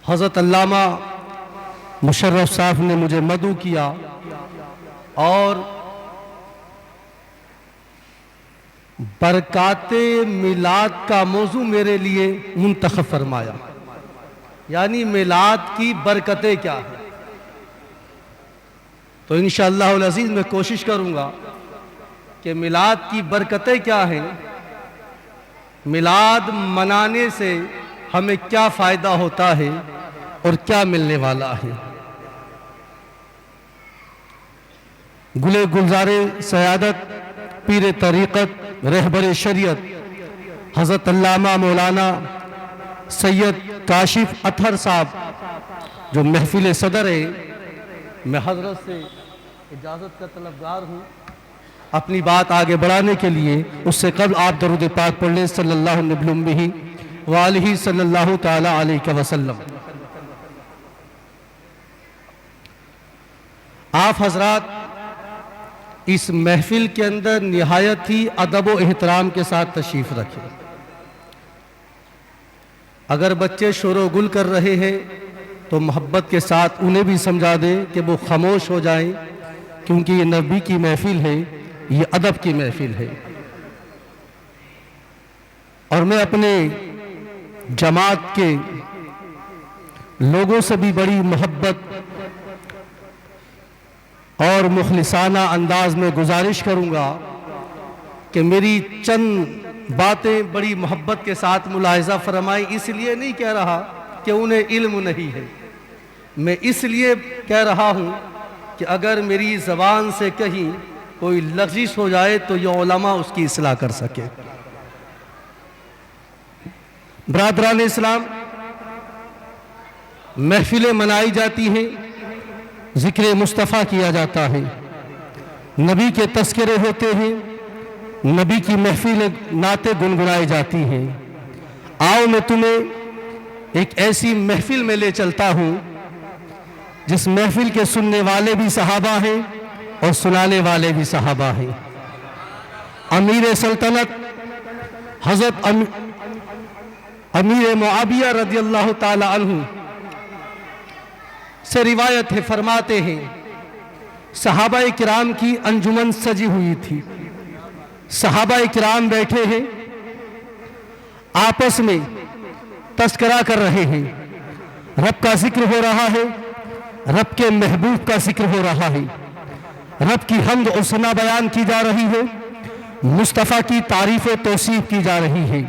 حضرت علامہ مشرف صاحب نے مجھے مدعو کیا اور برکات میلاد کا موضوع میرے لیے منتخب فرمایا، یعنی میلاد کی برکتیں کیا ہیں۔ تو انشاءاللہ العزیز میں کوشش کروں گا کہ میلاد کی برکتیں کیا ہیں، میلاد منانے سے ہمیں کیا فائدہ ہوتا ہے اور کیا ملنے والا ہے۔ گلے گلزار سیادت پیر طریقت رہبر شریعت حضرت علامہ مولانا سید کاشف اطہر صاحب جو محفل صدر ہے، میں حضرت سے اجازت کا طلبگار ہوں اپنی بات آگے بڑھانے کے لیے۔ اس سے قبل آپ درود پاک پڑھ لیں صلی اللہ علیہ وآلہ صلی اللہ تعالی علیہ وسلم۔ آپ حضرات اس محفل کے اندر نہایت ہی ادب و احترام کے ساتھ تشریف رکھیں۔ اگر بچے شور و گل کر رہے ہیں تو محبت کے ساتھ انہیں بھی سمجھا دیں کہ وہ خاموش ہو جائیں، کیونکہ یہ نبی کی محفل ہے، یہ ادب کی محفل ہے۔ اور میں اپنے جماعت کے لوگوں سے بھی بڑی محبت اور مخلصانہ انداز میں گزارش کروں گا کہ میری چند باتیں بڑی محبت کے ساتھ ملاحظہ فرمائیں۔ اس لیے نہیں کہہ رہا کہ انہیں علم نہیں ہے، میں اس لیے کہہ رہا ہوں کہ اگر میری زبان سے کہیں کوئی لغزش ہو جائے تو یہ علماء اس کی اصلاح کر سکے۔ برادران اسلام، محفلیں منائی جاتی ہیں، ذکر مصطفیٰ کیا جاتا ہے، نبی کے تذکرے ہوتے ہیں، نبی کی محفل نعتیں گنگنائی جاتی ہیں۔ آؤ میں تمہیں ایک ایسی محفل میں لے چلتا ہوں جس محفل کے سننے والے بھی صحابہ ہیں اور سنانے والے بھی صحابہ ہیں۔ امیر سلطنت حضرت امیر معاویہ رضی اللہ تعالی عنہ سے روایت ہے، فرماتے ہیں صحابہ کرام کی انجمن سجی ہوئی تھی، صحابہ کرام بیٹھے ہیں، آپس میں تذکرہ کر رہے ہیں، رب کا ذکر ہو رہا ہے، رب کے محبوب کا ذکر ہو رہا ہے، رب کی حمد و ثنا بیان کی جا رہی ہے، مصطفیٰ کی تعریف و توصیف کی جا رہی ہے۔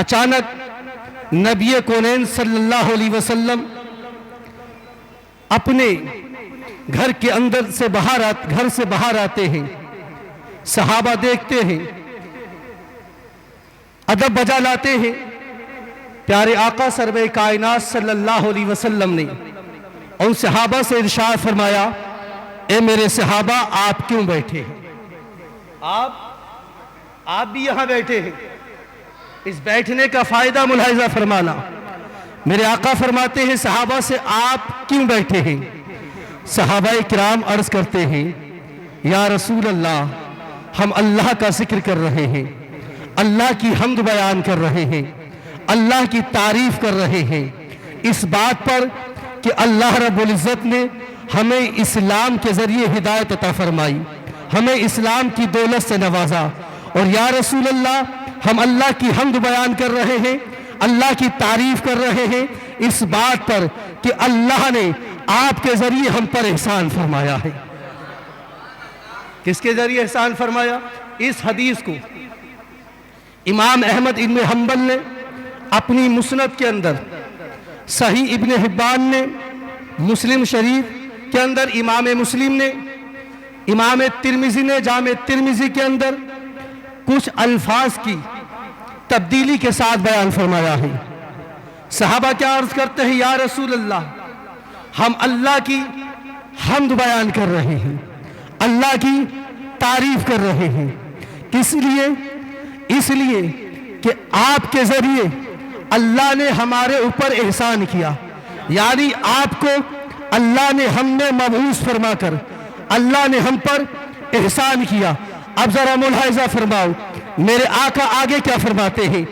اچانک نبی کونین صلی اللہ علیہ وسلم اپنے گھر کے اندر سے گھر سے باہر آتے ہیں، صحابہ دیکھتے ہیں، ادب بجا لاتے ہیں۔ پیارے آقا سرور کائنات صلی اللہ علیہ وسلم نے ان صحابہ سے ارشاد فرمایا، اے میرے صحابہ آپ کیوں بیٹھے ہیں؟ آپ بھی یہاں بیٹھے ہیں، اس بیٹھنے کا فائدہ ملاحظہ فرمانا۔ میرے آقا فرماتے ہیں صحابہ سے آپ کیوں بیٹھے ہیں؟ صحابہ کرام عرض کرتے ہیں، یا رسول اللہ ہم اللہ کا ذکر کر رہے ہیں، اللہ کی حمد بیان کر رہے ہیں، اللہ کی تعریف کر رہے ہیں، اس بات پر کہ اللہ رب العزت نے ہمیں اسلام کے ذریعے ہدایت عطا فرمائی، ہمیں اسلام کی دولت سے نوازا، اور یا رسول اللہ ہم اللہ کی حمد بیان کر رہے ہیں، اللہ کی تعریف کر رہے ہیں، اس بات پر کہ اللہ نے آپ کے ذریعے ہم پر احسان فرمایا ہے۔ کس کے ذریعے احسان فرمایا؟ اس حدیث کو امام احمد ابن حنبل نے اپنی مسند کے اندر، صحیح ابن حبان نے مسلم شریف کے اندر، امام مسلم نے، امام ترمذی نے جامع ترمذی کے اندر کچھ الفاظ کی تبدیلی کے ساتھ بیان فرمایا ہے۔ صحابہ کیا عرض کرتے ہیں، یا رسول اللہ ہم اللہ کی حمد بیان کر رہے ہیں، اللہ کی تعریف کر رہے ہیں، کس لیے؟ اس لیے کہ آپ کے ذریعے اللہ نے ہمارے اوپر احسان کیا، یعنی آپ کو اللہ نے ہم نے مبعوث فرما کر اللہ نے ہم پر احسان کیا۔ اب ذرا ملاحظہ فرماؤ، میرے آقا آگے کیا فرماتے ہیں؟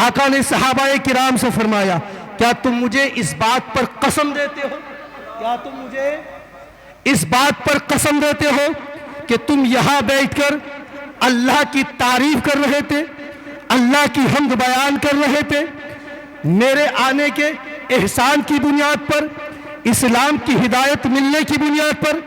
آقا نے صحابہ کرام سے فرمایا، کیا تم مجھے اس بات پر قسم دیتے ہو؟ کیا تم مجھے اس بات پر قسم دیتے ہو کہ تم یہاں بیٹھ کر اللہ کی تعریف کر رہے تھے، اللہ کی حمد بیان کر رہے تھے، میرے آنے کے احسان کی بنیاد پر، اسلام کی ہدایت ملنے کی بنیاد پر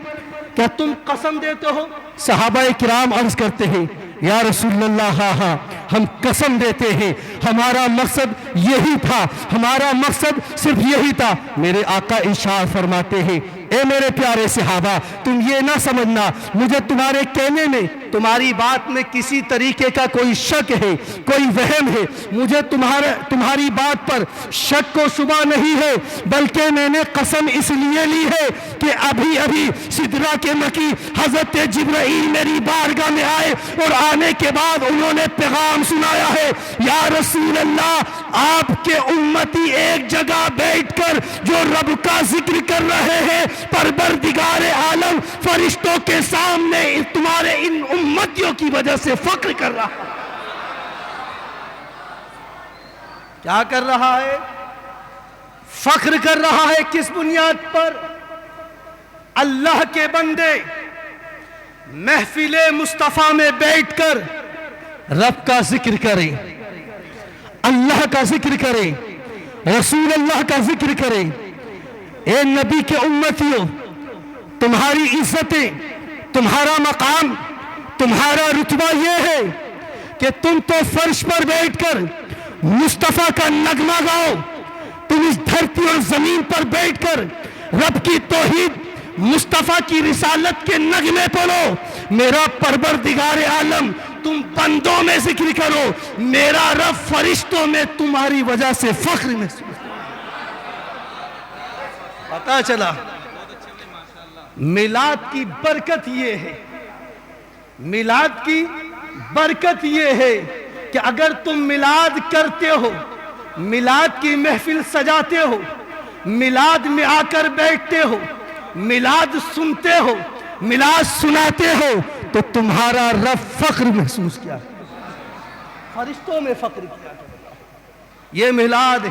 کیا تم قسم دیتے ہو؟ صحابہ کرام عرض کرتے ہیں، یا رسول اللہ ہاں ہم قسم دیتے ہیں، ہمارا مقصد یہی تھا، ہمارا مقصد صرف یہی تھا۔ میرے آقا ارشاد فرماتے ہیں، اے میرے پیارے صحابہ تم یہ نہ سمجھنا مجھے تمہارے کہنے میں، تمہاری بات میں کسی طریقے کا کوئی شک ہے، کوئی وہم ہے، مجھے تمہاری بات پر شک و شبہ نہیں ہے، بلکہ میں نے قسم اس لیے لی ہے کہ ابھی سدرہ کے مکی حضرت جبرائیل میری بارگاہ میں آئے اور آنے کے بعد انہوں نے پیغام سنایا ہے، یا رسول اللہ آپ کے امتی ایک جگہ بیٹھ کر جو رب کا ذکر کر رہے ہیں، پروردگار عالم فرشتوں کے سامنے تمہارے ان امتیوں کی وجہ سے فخر کر رہا ہے۔ کیا کر رہا ہے؟ فخر کر رہا ہے۔ کس بنیاد پر؟ اللہ کے بندے محفل مصطفیٰ میں بیٹھ کر رب کا ذکر کریں، اللہ کا ذکر کریں، رسول اللہ کا ذکر کریں۔ اے نبی کے امتیوں، تمہاری عزتیں، تمہارا مقام، تمہارا رتبہ یہ ہے کہ تم تو فرش پر بیٹھ کر مصطفیٰ کا نغمہ گاؤ، تم اس دھرتی اور زمین پر بیٹھ کر رب کی توحید، مصطفیٰ کی رسالت کے نغمے پڑھو۔ میرا پروردگار عالم تم بندوں میں ذکر کرو، میرا رب فرشتوں میں تمہاری وجہ سے فخر محسوس۔ پتا چلا میلاد کی برکت یہ ہے، میلاد کی برکت یہ ہے کہ اگر تم میلاد کرتے ہو، میلاد کی محفل سجاتے ہو، میلاد میں آ کر بیٹھتے ہو، میلاد سنتے ہو، میلاد سناتے ہو تو تمہارا رب فخر محسوس کیا ہے، فرشتوں میں فخر کیا ہے۔ یہ میلاد ہے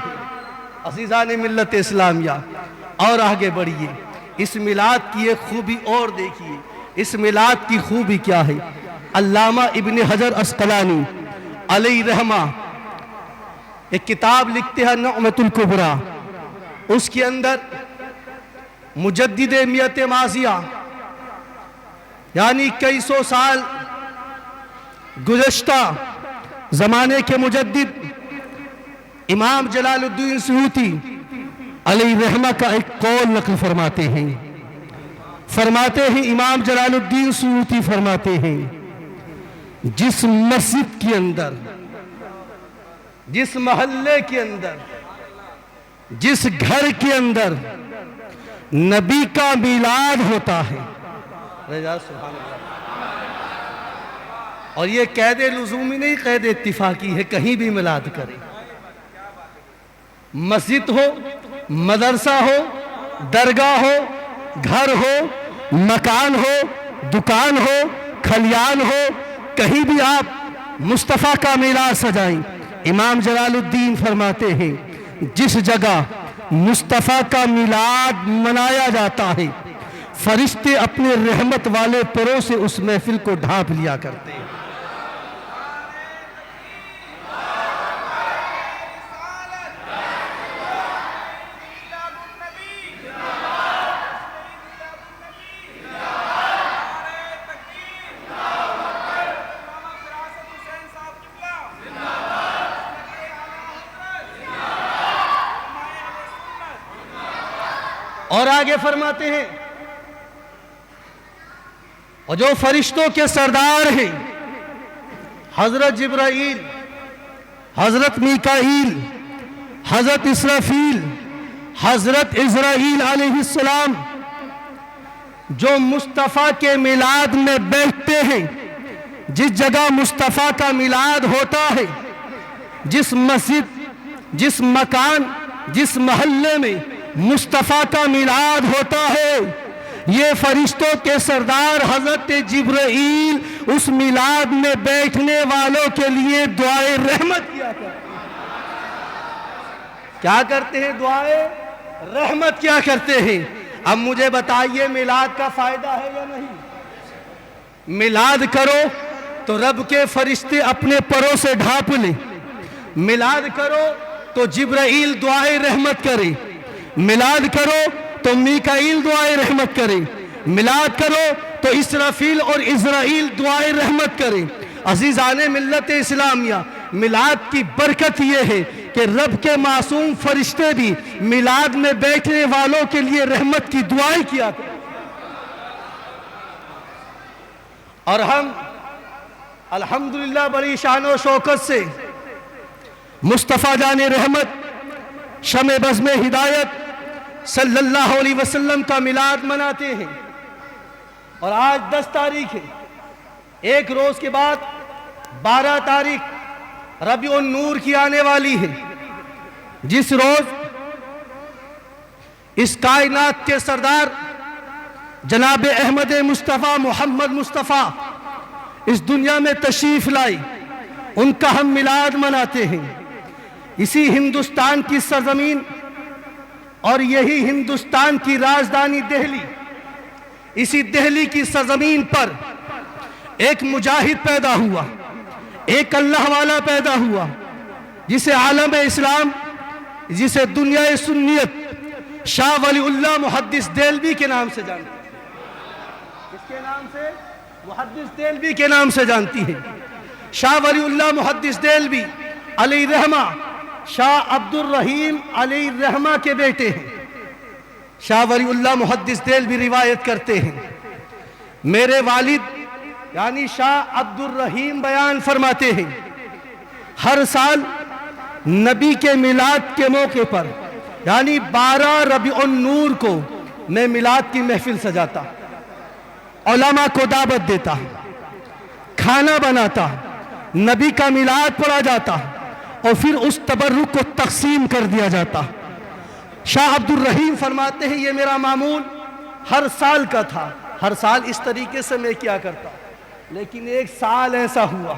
عزیزان ملت اسلامیہ۔ اور آگے بڑھیے، اس میلاد کی ایک خوبی اور دیکھیے، اس میلاد کی خوبی کیا ہے۔ علامہ ابن حجر عسقلانی علیہ رحمہ ایک کتاب لکھتے ہیں نعمت الکبریٰ، اس کے اندر مجدد میت ماضیہ یعنی کئی سو سال گزشتہ زمانے کے مجدد امام جلال الدین سیوطی علیہ رحمہ کا ایک قول نقل فرماتے ہیں۔ فرماتے ہیں امام جلال الدین سیوطی فرماتے ہیں، جس مسجد کے اندر، جس محلے کے اندر، جس گھر کے اندر نبی کا میلاد ہوتا ہے، اور یہ قید لزومی نہیں، قید اتفاقی ہے، کہیں بھی میلاد کرے، مسجد ہو، مدرسہ ہو، درگاہ ہو، گھر ہو، مکان ہو، دکان ہو، کھلیان ہو، کہیں بھی آپ مصطفیٰ کا میلاد سجائیں۔ امام جلال الدین فرماتے ہیں جس جگہ مصطفیٰ کا میلاد منایا جاتا ہے، فرشتے اپنے رحمت والے پروں سے اس محفل کو ڈھانپ لیا کرتے ہیں۔ اور آگے فرماتے ہیں، اور جو فرشتوں کے سردار ہیں، حضرت جبرائیل، حضرت میکائیل، حضرت اسرافیل، حضرت عزرائیل علیہ السلام، جو مصطفیٰ کے میلاد میں بیٹھتے ہیں، جس جگہ مصطفیٰ کا میلاد ہوتا ہے، جس مسجد، جس مکان، جس محلے میں مصطفیٰ کا میلاد ہوتا ہے، یہ فرشتوں کے سردار حضرت جبرائیل اس میلاد میں بیٹھنے والوں کے لیے دعائے رحمت کیا کرتے ہیں۔ کیا کرتے ہیں؟ دعائے رحمت کیا کرتے ہیں۔ اب مجھے بتائیے میلاد کا فائدہ ہے یا نہیں؟ میلاد کرو تو رب کے فرشتے اپنے پروں سے ڈھانپ لیں، میلاد کرو تو جبرائیل دعائے رحمت کرے، میلاد کرو تو میکائیل دعائے رحمت کرے، میلاد کرو تو اسرافیل اور عزرائیل دعائے رحمت کرے۔ عزیزان ملت اسلامیہ، میلاد کی برکت یہ ہے کہ رب کے معصوم فرشتے بھی میلاد میں بیٹھنے والوں کے لیے رحمت کی دعائیں کیا کریں۔ اور ہم الحمدللہ بڑی شان و شوکت سے مصطفیٰ جان رحمت، شمع بزم ہدایت صلی اللہ علیہ وسلم کا میلاد مناتے ہیں۔ اور آج 10 تاریخ ہے، ایک روز کے بعد 12 تاریخ ربیع النور کی آنے والی ہے، جس روز اس کائنات کے سردار جناب احمد مصطفیٰ محمد مصطفیٰ اس دنیا میں تشریف لائی، ان کا ہم میلاد مناتے ہیں۔ اسی ہندوستان کی سرزمین اور یہی ہندوستان کی راجدھانی دہلی، اسی دہلی کی سرزمین پر ایک مجاہد پیدا ہوا، ایک اللہ والا پیدا ہوا، جسے عالم اسلام، جسے دنیا سنیت شاہ ولی اللہ محدث دہلوی کے نام سے جانتی ہے۔ کس کے نام سے؟ محدث دہلوی کے نام سے جانتی ہے۔ شاہ ولی اللہ محدث دہلوی علیہ رحمہ شاہ عبد الرحیم علیہ رحمہ کے بیٹے ہیں۔ شاہ ولی اللہ محدث دہلوی روایت کرتے ہیں، میرے والد یعنی شاہ عبد الرحیم بیان فرماتے ہیں، ہر سال نبی کے میلاد کے موقع پر یعنی 12 ربیع النور کو میں میلاد کی محفل سجاتا، علماء کو دعوت دیتا، کھانا بناتا، نبی کا میلاد پڑھا جاتا اور پھر اس تبرک کو تقسیم کر دیا جاتا۔ شاہ عبد الرحیم فرماتے ہیں یہ میرا معمول ہر سال کا تھا، ہر سال اس طریقے سے میں کیا کرتا، لیکن ایک سال ایسا ہوا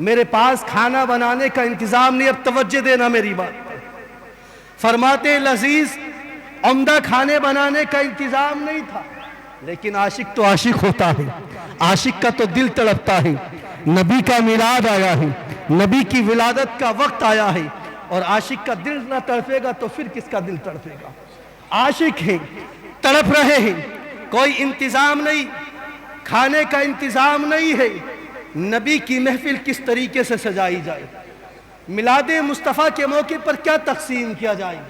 میرے پاس کھانا بنانے کا انتظام نہیں۔ اب توجہ دینا میری بات پر۔ فرماتے لذیذ عمدہ کھانے بنانے کا انتظام نہیں تھا، لیکن عاشق تو عاشق ہوتا ہے، عاشق کا تو دل تڑپتا ہے۔ نبی کا میلاد آیا ہے، نبی کی ولادت کا وقت آیا ہے، اور عاشق کا دل نہ تڑپے گا تو پھر کس کا دل تڑپے گا؟ عاشق ہیں، تڑپ رہے ہیں، کوئی انتظام نہیں، کھانے کا انتظام نہیں ہے، نبی کی محفل کس طریقے سے سجائی جائے، میلاد مصطفیٰ کے موقع پر کیا تقسیم کیا جائے۔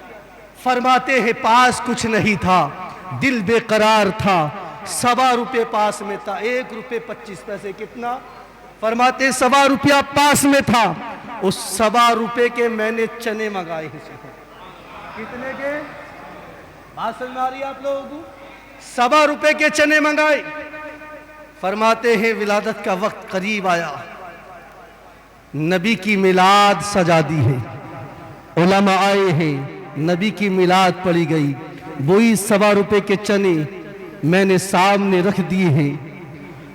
فرماتے ہیں پاس کچھ نہیں تھا، دل بے قرار تھا، 1.25 روپے پاس میں تھا، 1 روپے 25 پیسے کتنا؟ فرماتے 1.25 روپیہ پاس میں تھا، اس 1.25 روپے کے میں نے چنے منگائے ہیں۔ کتنے کے؟ بات سمجھ میں آ رہی ہے آپ لوگوں کو؟ 1.25 روپے کے چنے منگائے۔ فرماتے ہیں ولادت کا وقت قریب آیا، نبی کی میلاد سجا دی ہے، علماء آئے ہیں، نبی کی میلاد پڑھی گئی، وہی 1.25 روپے کے چنے میں نے سامنے رکھ دیے ہیں،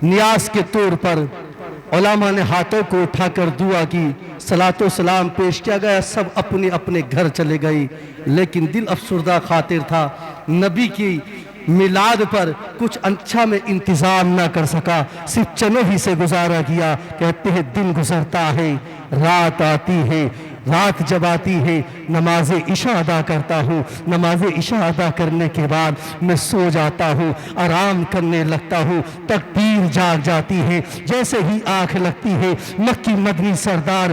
نیاز کے طور پر علماء نے ہاتھوں کو اٹھا کر دعا کی، صلاۃ و سلام پیش کیا گیا، سب اپنے اپنے گھر چلے گئے، لیکن دل افسردہ خاطر تھا، نبی کی میلاد پر کچھ اچھا میں انتظام نہ کر سکا، صرف چنوں ہی سے گزارا کیا۔ کہتے ہیں دن گزرتا ہے، رات آتی ہے، رات جب آتی ہے نماز عشاء ادا کرتا ہوں، نماز عشاء ادا کرنے کے بعد میں سو جاتا ہوں، آرام کرنے لگتا ہوں، تکبیر جاگ جاتی ہے، جیسے ہی آنکھ لگتی ہے مکی مدنی سردار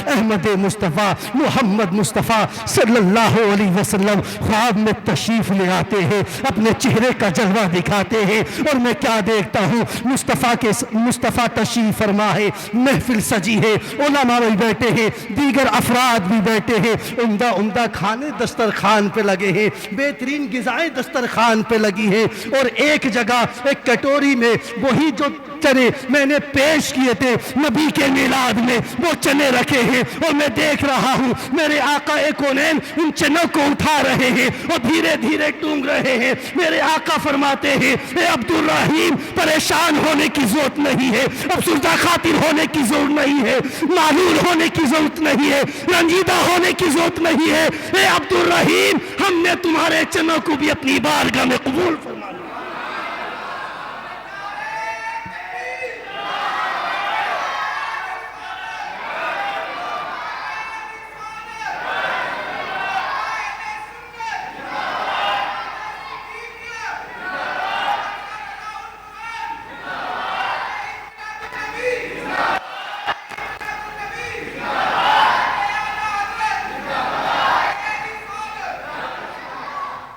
احمد مصطفیٰ محمد مصطفیٰ صلی اللہ علیہ وسلم خواب میں تشریف لے آتے ہیں، اپنے چہرے کا جلوہ دکھاتے ہیں، اور میں کیا دیکھتا ہوں، مصطفیٰ تشریف فرما ہے، محفل سجی ہے، علماء بھی بیٹھے ہیں، دیگر افراد بھی بیٹھے ہیں، عمدہ کھانے دسترخوان پہ لگے ہیں، بہترین غذائیں دسترخوان پہ لگی ہیں، اور ایک جگہ ایک کٹوری میں وہی جو چنے میں نے پیش کیے تھے نبی کے میلاد میں، وہ چنے رکھے ہیں، اور میں دیکھ رہا ہوں میرے آقا کونین ان چنوں کو اٹھا رہے ہیں اور دھیرے دھیرے ٹونگ رہے ہیں۔ میرے آقا فرماتے ہیں اے عبدالرحیم پریشان ہونے کی ضرورت نہیں ہے، افسردہ خاطر ہونے کی ضرورت نہیں ہے، معلول ہونے کی ضرورت نہیں ہے، رنجیدہ ہونے کی ضرورت نہیں ہے، اے عبدالرحیم ہم نے تمہارے چنوں کو بھی اپنی بارگاہ میں قبول فرما لیا۔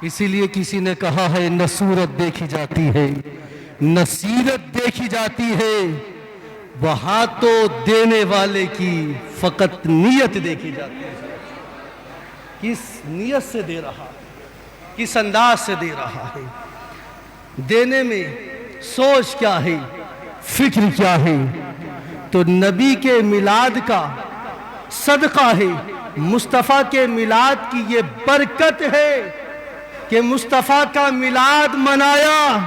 اسی لیے کسی نے کہا ہے نہ صورت دیکھی جاتی ہے نہ سیرت دیکھی جاتی ہے، وہاں تو دینے والے کی فقط نیت دیکھی جاتی ہے، کس نیت سے دے رہا ہے، کس انداز سے دے رہا ہے، دینے میں سوچ کیا ہے، فکر کیا ہے۔ تو نبی کے میلاد کا صدقہ ہے، مصطفیٰ کے میلاد کی یہ برکت ہے کہ مصطفیٰ کا میلاد منایا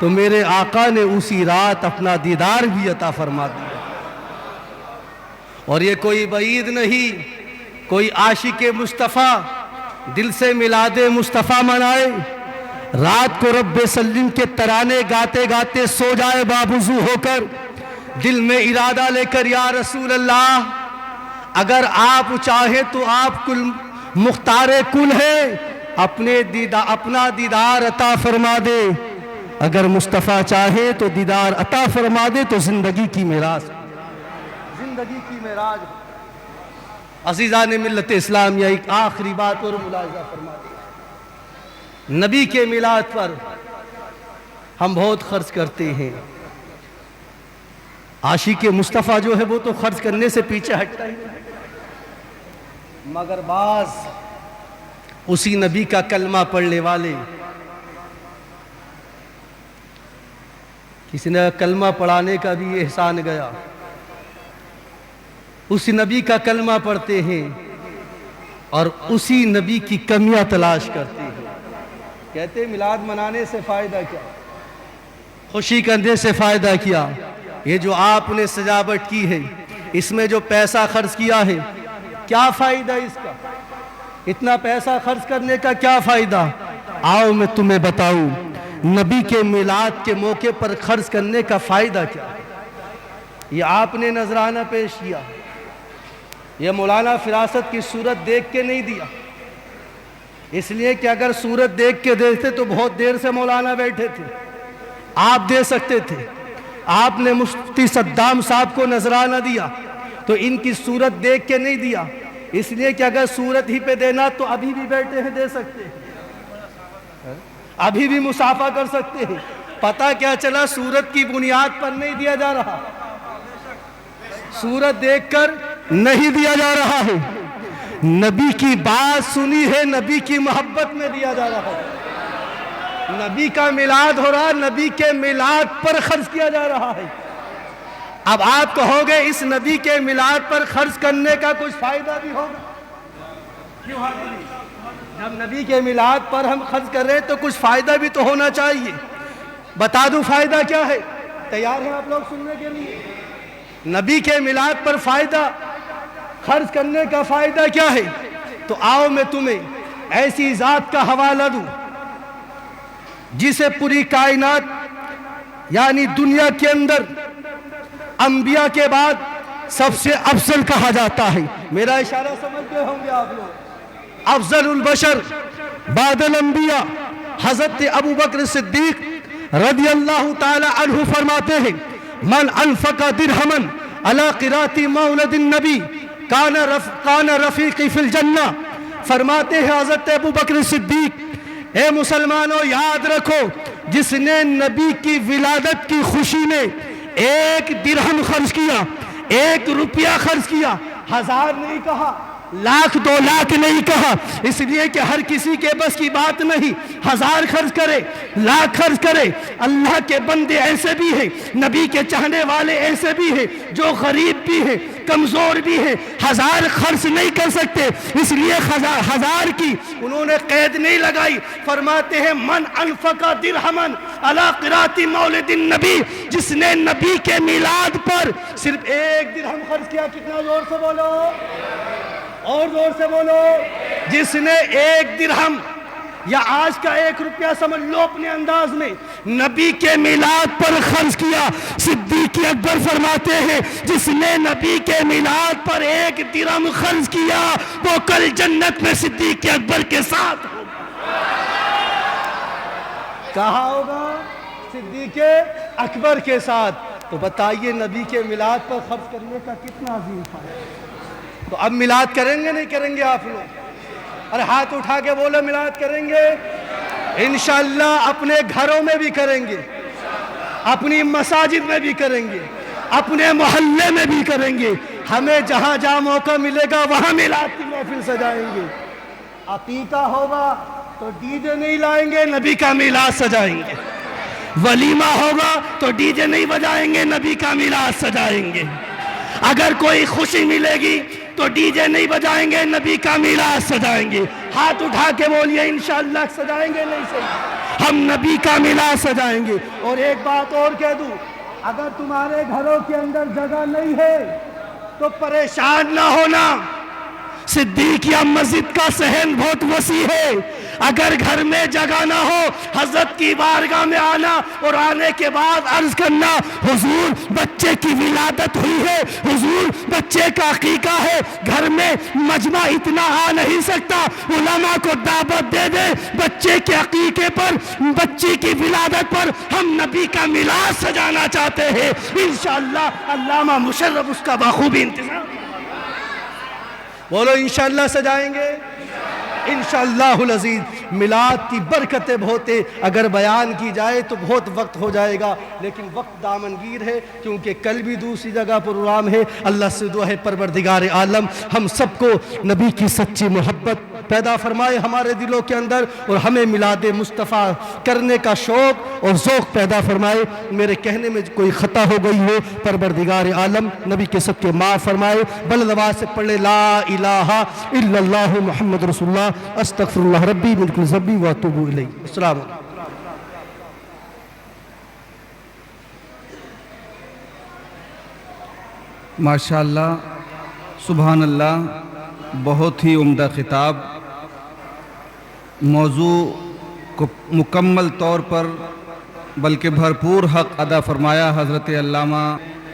تو میرے آقا نے اسی رات اپنا دیدار بھی عطا فرما دیا۔ اور یہ کوئی بعید نہیں، کوئی عاشق مصطفیٰ دل سے میلاد مصطفیٰ منائے، رات کو رب سلیم کے ترانے گاتے گاتے سو جائے بابوزو ہو کر، دل میں ارادہ لے کر یا رسول اللہ اگر آپ چاہیں تو آپ کل مختار کل ہیں، اپنا دیدار عطا فرما دے، اگر مصطفیٰ چاہے تو دیدار عطا فرما دے تو زندگی کی میراث، زندگی کی معراج۔ عزیزان ملت اسلامیہ ایک آخری بات اور ملاحظہ فرما دے، نبی کے میلاد پر ہم بہت خرچ کرتے ہیں، عاشق مصطفیٰ جو ہے وہ تو خرچ کرنے سے پیچھے ہٹتا ہی نہیں، مگر بعض اسی نبی کا کلمہ پڑھنے والے، کسی نے کلمہ پڑھانے کا بھی احسان گیا، اسی نبی کا کلمہ پڑھتے ہیں اور اسی نبی کی کمیاں تلاش کرتے ہیں، کہتے ہیں میلاد منانے سے فائدہ کیا، خوشی کرنے سے فائدہ کیا، یہ جو آپ نے سجاوٹ کی ہے، اس میں جو پیسہ خرچ کیا ہے، کیا فائدہ اس کا؟ اتنا پیسہ خرچ کرنے کا کیا فائدہ؟ آؤ میں تمہیں بتاؤں نبی کے میلاد کے موقع پر خرچ کرنے کا فائدہ کیا ہے۔ یہ آپ نے نذرانہ پیش کیا، یہ مولانا فراست کی صورت دیکھ کے نہیں دیا، اس لیے کہ اگر صورت دیکھ کے دیتے تو بہت دیر سے مولانا بیٹھے تھے، آپ دے سکتے تھے۔ آپ نے مفتی صدام صاحب کو نذرانہ دیا تو ان کی صورت دیکھ کے نہیں دیا، اس لیے کہ اگر صورت ہی پہ دینا تو ابھی بھی بیٹھے ہیں دے سکتے ہیں، ابھی بھی مصافحہ کر سکتے ہیں۔ پتہ کیا چلا صورت کی بنیاد پر نہیں دیا جا رہا، صورت دیکھ کر نہیں دیا جا رہا ہے، نبی کی بات سنی ہے، نبی کی محبت میں دیا جا رہا ہے۔ نبی کا میلاد ہو رہا، نبی کے میلاد پر خرچ کیا جا رہا ہے۔ اب آپ کہو گے اس نبی کے میلاد پر خرچ کرنے کا کچھ فائدہ بھی ہوگا، کیوں حاضرین؟ جب نبی کے میلاد پر ہم خرچ کر رہے ہیں تو کچھ فائدہ بھی تو ہونا چاہیے۔ بتا دوں فائدہ کیا ہے؟ تیار ہیں آپ لوگ سننے کے لیے؟ نبی کے میلاد پر فائدہ، خرچ کرنے کا فائدہ کیا ہے؟ تو آؤ میں تمہیں ایسی ذات کا حوالہ دوں جسے پوری کائنات یعنی دنیا کے اندر انبیاء کے بعد سب سے افضل کہا جاتا ہے۔ میرا اشارہ سمجھتے ہوں گے آپ لوگ۔ افضل البشر بعد الانبیاء حضرت ابو بکر صدیق رضی اللہ تعالی عنہ فرماتے ہیں من انفق درہمن علی قرات مولد النبی کان رفیقی فی الجنہ۔ فرماتے ہیں حضرت ابو بکر صدیق، اے مسلمانوں یاد رکھو جس نے نبی کی ولادت کی خوشی میں 1 درہم خرچ کیا، 1 روپیہ خرچ کیا، 1000 نہیں کہا، 1,00,000 2 لاکھ نہیں کہا، اس لیے کہ ہر کسی کے بس کی بات نہیں 1000 خرچ کرے، 1,00,000 خرچ کرے۔ اللہ کے بندے ایسے بھی ہیں، نبی کے چاہنے والے ایسے بھی ہیں جو غریب بھی ہیں، کمزور بھی ہیں، 1000 خرچ نہیں کر سکتے، اس لیے 1000 کی انہوں نے قید نہیں لگائی۔ فرماتے ہیں من انفق درہمن علی قرات مولد النبی، جس نے نبی کے میلاد پر صرف 1 درہم خرچ کیا۔ کتنا زور سے بولو، اور زور سے بولو۔ جس نے 1 درہم یا آج کا 1 روپیہ سمجھ لو اپنے انداز میں، نبی کے میلاد پر خرچ کیا۔ صدیق اکبر فرماتے ہیں جس نے نبی کے میلاد پر 1 درہم خرچ کیا وہ کل جنت میں صدیق اکبر کے ساتھ ہوگا۔ کہاں ہوگا؟ صدیق اکبر کے ساتھ۔ تو بتائیے نبی کے میلاد پر خرچ کرنے کا کتنا عظیم فائدہ۔ تو اب میلاد کریں گے نہیں کریں گے آپ لوگ؟ ارے ہاتھ اٹھا کے بولو میلاد کریں گے انشاءاللہ۔ اپنے گھروں میں بھی کریں گے، اپنی مساجد میں بھی کریں گے، اپنے محلے میں بھی کریں گے۔ ہمیں جہاں جہاں موقع ملے گا وہاں میلاد کی محفل سجائیں گے۔ عقیقہ ہوگا تو ڈی جے نہیں لائیں گے، نبی کا میلاد سجائیں گے۔ ولیمہ ہوگا تو ڈی جے نہیں بجائیں گے، نبی کا میلاد سجائیں گے۔ اگر کوئی خوشی ملے گی تو ڈی جے نہیں بجائیں گے، نبی کا میلاد سجائیں گے۔ ہاتھ اٹھا کے بولیے انشاءاللہ سجائیں گے نہیں صحیح، ہم نبی کا میلاد سجائیں گے۔ اور ایک بات اور کہہ دوں، اگر تمہارے گھروں کے اندر جگہ نہیں ہے تو پریشان نہ ہونا، صدیقیہ مسجد کا صحن بہت وسیع ہے۔ اگر گھر میں جگہ نہ ہو حضرت کی بارگاہ میں آنا اور آنے کے بعد عرض کرنا حضور بچے کی ولادت ہوئی ہے، حضور بچے کا عقیقہ ہے، گھر میں مجمع اتنا آ نہیں سکتا، علماء کو دعوت دے دے بچے کے عقیقے پر، بچی کی ولادت پر ہم نبی کا میلاد سجانا چاہتے ہیں۔ انشاءاللہ علامہ مشرف اس کا بخوبی انتظام۔ بولو انشاءاللہ سجائیں گے انشاءاللہ العزیز۔ میلاد کی برکتیں بہت ہیں، اگر بیان کی جائے تو بہت وقت ہو جائے گا، لیکن وقت دامنگیر ہے کیونکہ کل بھی دوسری جگہ پروگرام ہے۔ اللہ سے دعا ہے پروردگار عالم ہم سب کو نبی کی سچی محبت پیدا فرمائے ہمارے دلوں کے اندر اور ہمیں میلاد مصطفیٰ کرنے کا شوق اور ذوق پیدا فرمائے۔ میرے کہنے میں کوئی خطا ہو گئی ہو پروردگار عالم نبی کے صدقے معاف فرمائے۔ بلند آواز سے پڑھ لے لا الہ الا اللہ محمد رسول اللہ استغفر اللہ ربی من کل ذنب واتوب الیہ۔ السلام علیکم۔ ماشاءاللہ، سبحان اللہ، بہت ہی عمدہ خطاب، موضوع کو مکمل طور پر بلکہ بھرپور حق ادا فرمایا حضرت علامہ۔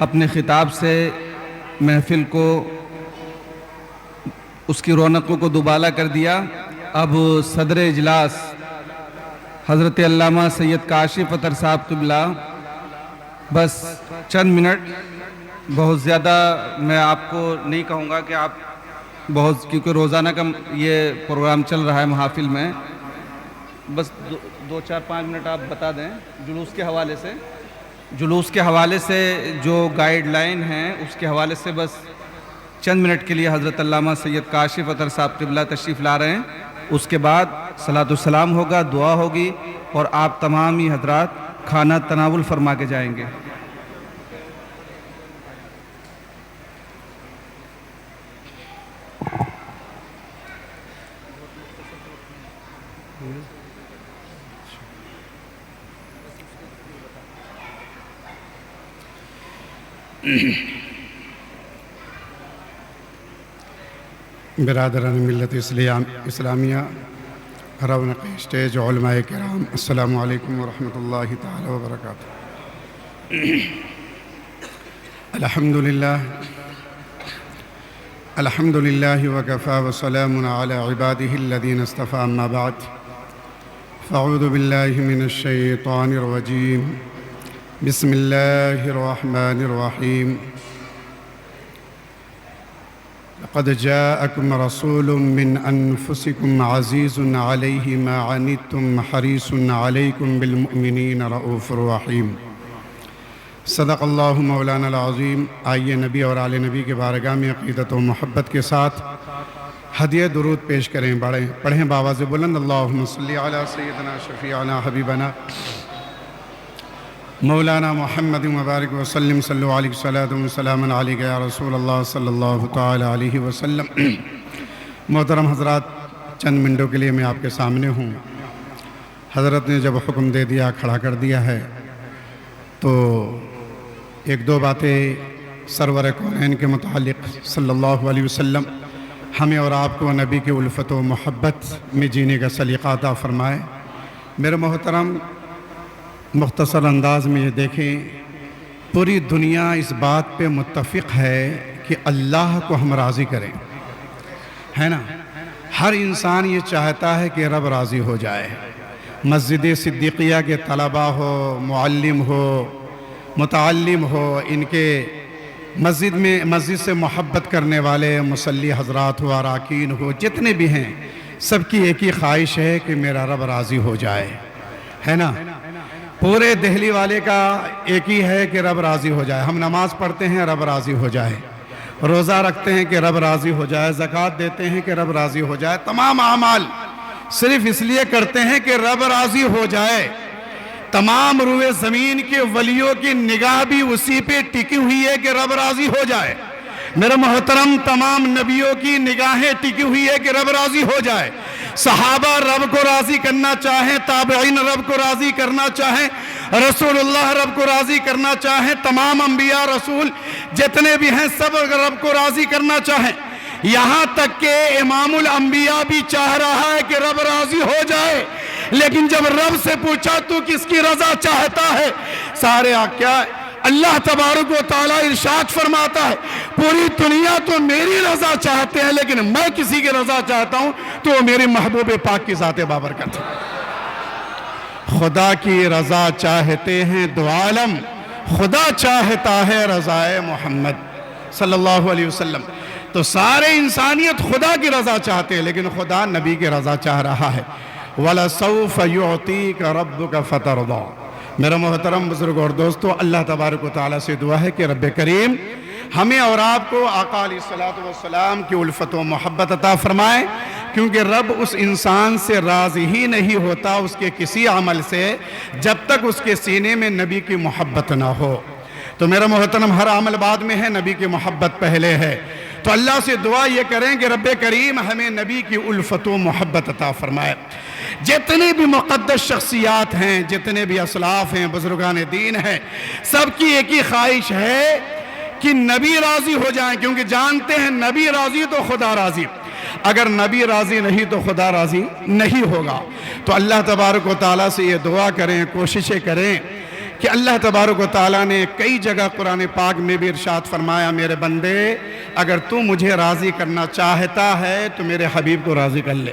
اپنے خطاب سے محفل کو، اس کی رونقوں کو دوبالا کر دیا۔ اب صدر اجلاس حضرت علامہ سید کاشف اطہر صاحب قبلہ بس چند منٹ، بہت زیادہ میں آپ کو نہیں کہوں گا کہ آپ بہت، کیونکہ روزانہ کا یہ پروگرام چل رہا ہے محافل میں، بس دو چار پانچ منٹ آپ بتا دیں جلوس کے حوالے سے جو گائیڈ لائن ہیں اس کے حوالے سے بس چند منٹ کے لیے حضرت علامہ سید کاشف اطہر صاحب قبلہ تشریف لا رہے ہیں۔ اس کے بعد صلاۃ السلام ہوگا، دعا ہوگی اور آپ تمام ہی حضرات کھانا تناول فرما کے جائیں گے۔ برادران ملت اسلامیہ، رونق اسٹیج، علماء کرام، السلام علیکم ورحمۃ اللہ تعالی وبرکاتہ۔ الحمد للہ وکفی وسلام علی عبادہ الذین اصطفی، اما بعد فاعوذ باللہ من الشیطان الرجیم، بسم اللہ الرحمن الرحیم۔ لقد جاءكم رسول من أنفسكم عزيز عليه ما عنتم حريص عليكم بالمؤمنين رؤوف رحيم۔ صدق اللہ مولانا العظیم۔ آئیے نبی اور آل نبی کے بارگاہ میں عقیدت و محبت کے ساتھ ہدیہ درود پیش کریں، پڑھیں بآواز بلند، اللہم صلی علی سیدنا شفیعنا حبیبنا مولانا محمد مبارک وسلم، صلو علیہ صلاۃ وسلام علیک یا رسول اللہ صلی اللہ تعالی علیہ وسلم۔ محترم حضرات، چند منٹوں کے لیے میں آپ کے سامنے ہوں۔ حضرت نے جب حکم دے دیا، کھڑا کر دیا ہے، تو ایک دو باتیں سرور کونین کے متعلق صلی اللہ علیہ وسلم ہمیں اور آپ کو نبی کی الفت و محبت میں جینے کا سلیقہ عطا فرمائے۔ میرے محترم، مختصر انداز میں یہ دیکھیں، پوری دنیا اس بات پہ متفق ہے کہ اللہ کو ہم راضی کریں، ہے نا؟ ہر انسان یہ چاہتا ہے کہ رب راضی ہو جائے۔ مسجد صدیقیہ کے طلبہ ہو، معلم ہو، متعلم ہو، ان کے مسجد سے محبت کرنے والے مصلی حضرات ہو، اراکین ہو، جتنے بھی ہیں، سب کی ایک ہی خواہش ہے کہ میرا رب راضی ہو جائے، ہے نا؟ پورے دہلی والے کا ایک ہی ہے کہ رب راضی ہو جائے۔ ہم نماز پڑھتے ہیں رب راضی ہو جائے، روزہ رکھتے ہیں کہ رب راضی ہو جائے، زکوٰۃ دیتے ہیں کہ رب راضی ہو جائے، تمام اعمال صرف اس لیے کرتے ہیں کہ رب راضی ہو جائے۔ تمام روئے زمین کے ولیوں کی نگاہ بھی اسی پہ ٹکی ہوئی ہے کہ رب راضی ہو جائے۔ میرے محترم، تمام نبیوں کی نگاہیں ٹکی ہوئی ہے کہ رب راضی ہو جائے۔ صحابہ رب کو راضی کرنا چاہیں، تابعین رب کو راضی کرنا چاہیں، رسول اللہ رب کو راضی کرنا چاہیں، تمام انبیاء رسول جتنے بھی ہیں سب رب کو راضی کرنا چاہیں۔ یہاں تک کہ امام الانبیاء بھی چاہ رہا ہے کہ رب راضی ہو جائے، لیکن جب رب سے پوچھا تو کس کی رضا چاہتا ہے، سارے کیا اللہ تبارک و تعالیٰ ارشاد فرماتا ہے، پوری دنیا تو میری رضا چاہتے ہیں، لیکن میں کسی کی رضا چاہتا ہوں تو وہ میرے محبوب پاک کی ذات بابرکت ہے۔ خدا کی رضا چاہتے ہیں دو عالم، خدا چاہتا ہے رضا محمد صلی اللہ علیہ وسلم۔ تو سارے انسانیت خدا کی رضا چاہتے ہیں، لیکن خدا نبی کی رضا چاہ رہا ہے۔ وَلَسَوْفَ يُعْطِيكَ رَبُّكَ فَتَرْضَىٰ۔ میرا محترم بزرگ اور دوستو، اللہ تبارک و تعالیٰ سے دعا ہے کہ رب کریم ہمیں اور آپ کو آقا علیہ الصلوۃ والسلام کی الفت و محبت عطا فرمائے۔ کیونکہ رب اس انسان سے راضی ہی نہیں ہوتا اس کے کسی عمل سے جب تک اس کے سینے میں نبی کی محبت نہ ہو۔ تو میرا محترم، ہر عمل بعد میں ہے، نبی کی محبت پہلے ہے۔ تو اللہ سے دعا یہ کریں کہ رب کریم ہمیں نبی کی الفت و محبت عطا فرمائے۔ جتنی بھی مقدس شخصیات ہیں، جتنے بھی اسلاف ہیں، بزرگان دین ہیں، سب کی ایک ہی خواہش ہے کہ نبی راضی ہو جائیں، کیونکہ جانتے ہیں نبی راضی تو خدا راضی، اگر نبی راضی نہیں تو خدا راضی نہیں ہوگا۔ تو اللہ تبارک و تعالیٰ سے یہ دعا کریں، کوششیں کریں کہ اللہ تبارک و تعالیٰ نے کئی جگہ قرآن پاک میں بھی ارشاد فرمایا، میرے بندے اگر تو مجھے راضی کرنا چاہتا ہے تو میرے حبیب کو راضی کر لے۔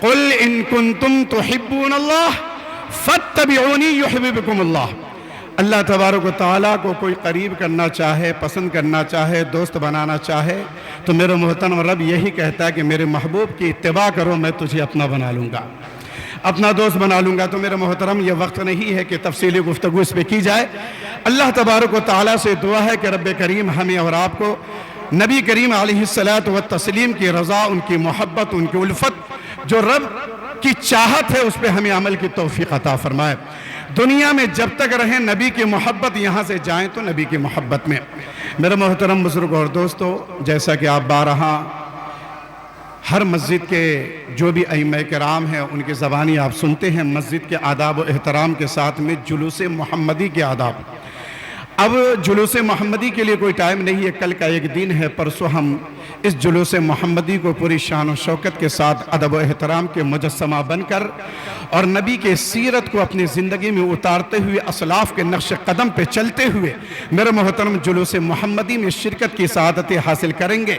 قل ان کنتم تحبون اللہ فاتبعونی یحببکم اللہ۔ اللہ تبارک و تعالیٰ کو کوئی قریب کرنا چاہے، پسند کرنا چاہے، دوست بنانا چاہے تو میرے محترم رب یہی کہتا ہے کہ میرے محبوب کی اتباع کرو، میں تجھے اپنا بنا لوں گا، اپنا دوست بنا لوں گا۔ تو میرے محترم یہ وقت نہیں ہے کہ تفصیلی گفتگو اس پہ کی جائے۔ اللہ تبارک و تعالیٰ سے دعا ہے کہ رب کریم ہمیں اور آپ کو نبی کریم علیہ الصلاۃ والتسلیم کی رضا، ان کی محبت، ان کی الفت، جو رب کی چاہت ہے اس پہ ہمیں عمل کی توفیق عطا فرمائے۔ دنیا میں جب تک رہیں نبی کی محبت، یہاں سے جائیں تو نبی کی محبت میں۔ میرے محترم بزرگ اور دوستو، جیسا کہ آپ بارہا ہر مسجد کے جو بھی ائمہ کرام ہیں ان کی زبانی آپ سنتے ہیں، مسجد کے آداب و احترام کے ساتھ میں جلوس محمدی کے آداب۔ اب جلوس محمدی کے لیے کوئی ٹائم نہیں ہے، کل کا ایک دن ہے، پرسوں ہم اس جلوس محمدی کو پوری شان و شوکت کے ساتھ ادب و احترام کے مجسمہ بن کر اور نبی کے سیرت کو اپنی زندگی میں اتارتے ہوئے، اسلاف کے نقش قدم پہ چلتے ہوئے میرے محترم جلوس محمدی میں شرکت کی سعادتیں حاصل کریں گے،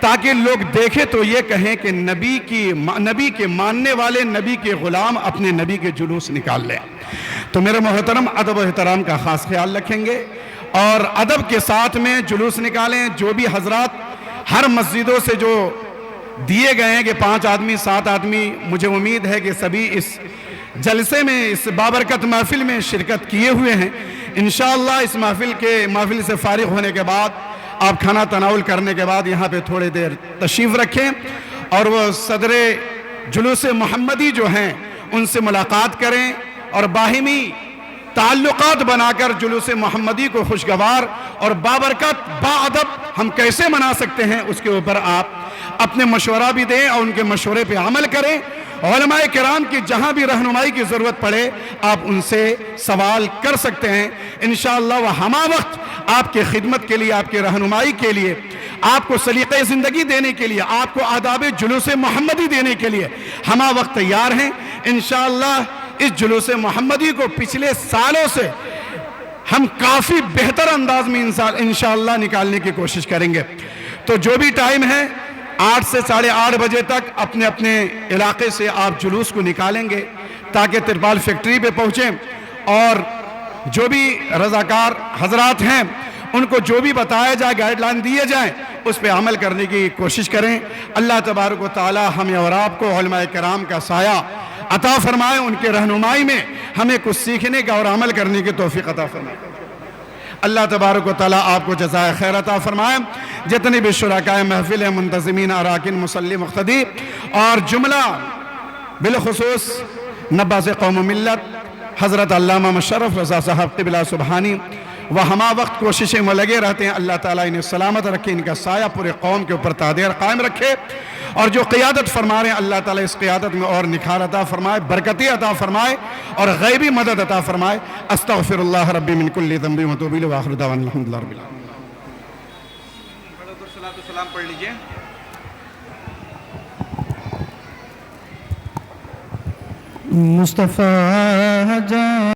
تاکہ لوگ دیکھیں تو یہ کہیں کہ نبی کے ماننے والے، نبی کے غلام اپنے نبی کے جلوس نکال لیں۔ تو میرے محترم ادب و احترام کا خاص خیال رکھیں گے اور ادب کے ساتھ میں جلوس نکالیں۔ جو بھی حضرات ہر مسجدوں سے جو دیے گئے ہیں کہ 5 آدمی 7 آدمی، مجھے امید ہے کہ سبھی اس جلسے میں، اس بابرکت محفل میں شرکت کیے ہوئے ہیں۔ انشاءاللہ اس محفل سے فارغ ہونے کے بعد، آپ کھانا تناول کرنے کے بعد یہاں پہ تھوڑی دیر تشریف رکھیں اور وہ صدر جلوس محمدی جو ہیں ان سے ملاقات کریں اور باہمی تعلقات بنا کر جلوس محمدی کو خوشگوار اور بابرکت باادب ہم کیسے منا سکتے ہیں، اس کے اوپر آپ اپنے مشورہ بھی دیں اور ان کے مشورے پہ عمل کریں۔ علماء کرام کی جہاں بھی رہنمائی کی ضرورت پڑے آپ ان سے سوال کر سکتے ہیں۔ انشاءاللہ وہ ہمہ وقت آپ کی خدمت کے لیے، آپ کی رہنمائی کے لیے، آپ کو سلیقہ زندگی دینے کے لیے، آپ کو آداب جلوس محمدی دینے کے لیے ہمہ وقت تیار ہیں۔ انشاءاللہ اس جلوس محمدی کو پچھلے سالوں سے ہم کافی بہتر انداز میں انشاءاللہ نکالنے کی کوشش کریں گے۔ تو جو بھی ٹائم ہے 8 سے 8:30 بجے تک اپنے اپنے علاقے سے آپ جلوس کو نکالیں گے تاکہ ترپال فیکٹری پہ پہنچیں اور جو بھی رضاکار حضرات ہیں ان کو جو بھی بتایا جائے، گائیڈ لائن دیے جائیں، اس پہ عمل کرنے کی کوشش کریں۔ اللہ تبارک و تعالی ہمیں اور آپ کو علماء کرام کا سایہ عطا فرمائے، ان کے رہنمائی میں ہمیں کچھ سیکھنے کا اور عمل کرنے کی توفیق عطا فرمائے۔ اللہ تبارک و تعالیٰ آپ کو جزائے خیر عطا فرمائے۔ جتنے بھی شرکائے محفل ہیں، منتظمین، اراکین، مصلی، مقتدی اور جملہ بالخصوص نباز قوم و ملت حضرت علامہ مشرف رضا صاحب قبلہ سبحانی، وہ ہمہ وقت کوششیں میں لگے رہتے ہیں۔ اللہ تعالیٰ انہیں سلامت رکھے، ان کا سایہ پورے قوم کے اوپر تادیر قائم رکھے اور جو قیادت فرما رہے ہیں اللہ تعالیٰ اس قیادت میں اور نکھار عطا فرمائے، برکتی عطا فرمائے اور غیبی مدد عطا فرمائے۔ استغفر اللہ ربی من کل ذنب و اتوب الیہ وآخر دعوانا الحمدللہ رب العالمین۔ سلام پڑھ لیجئے۔ مصطفیٰ جان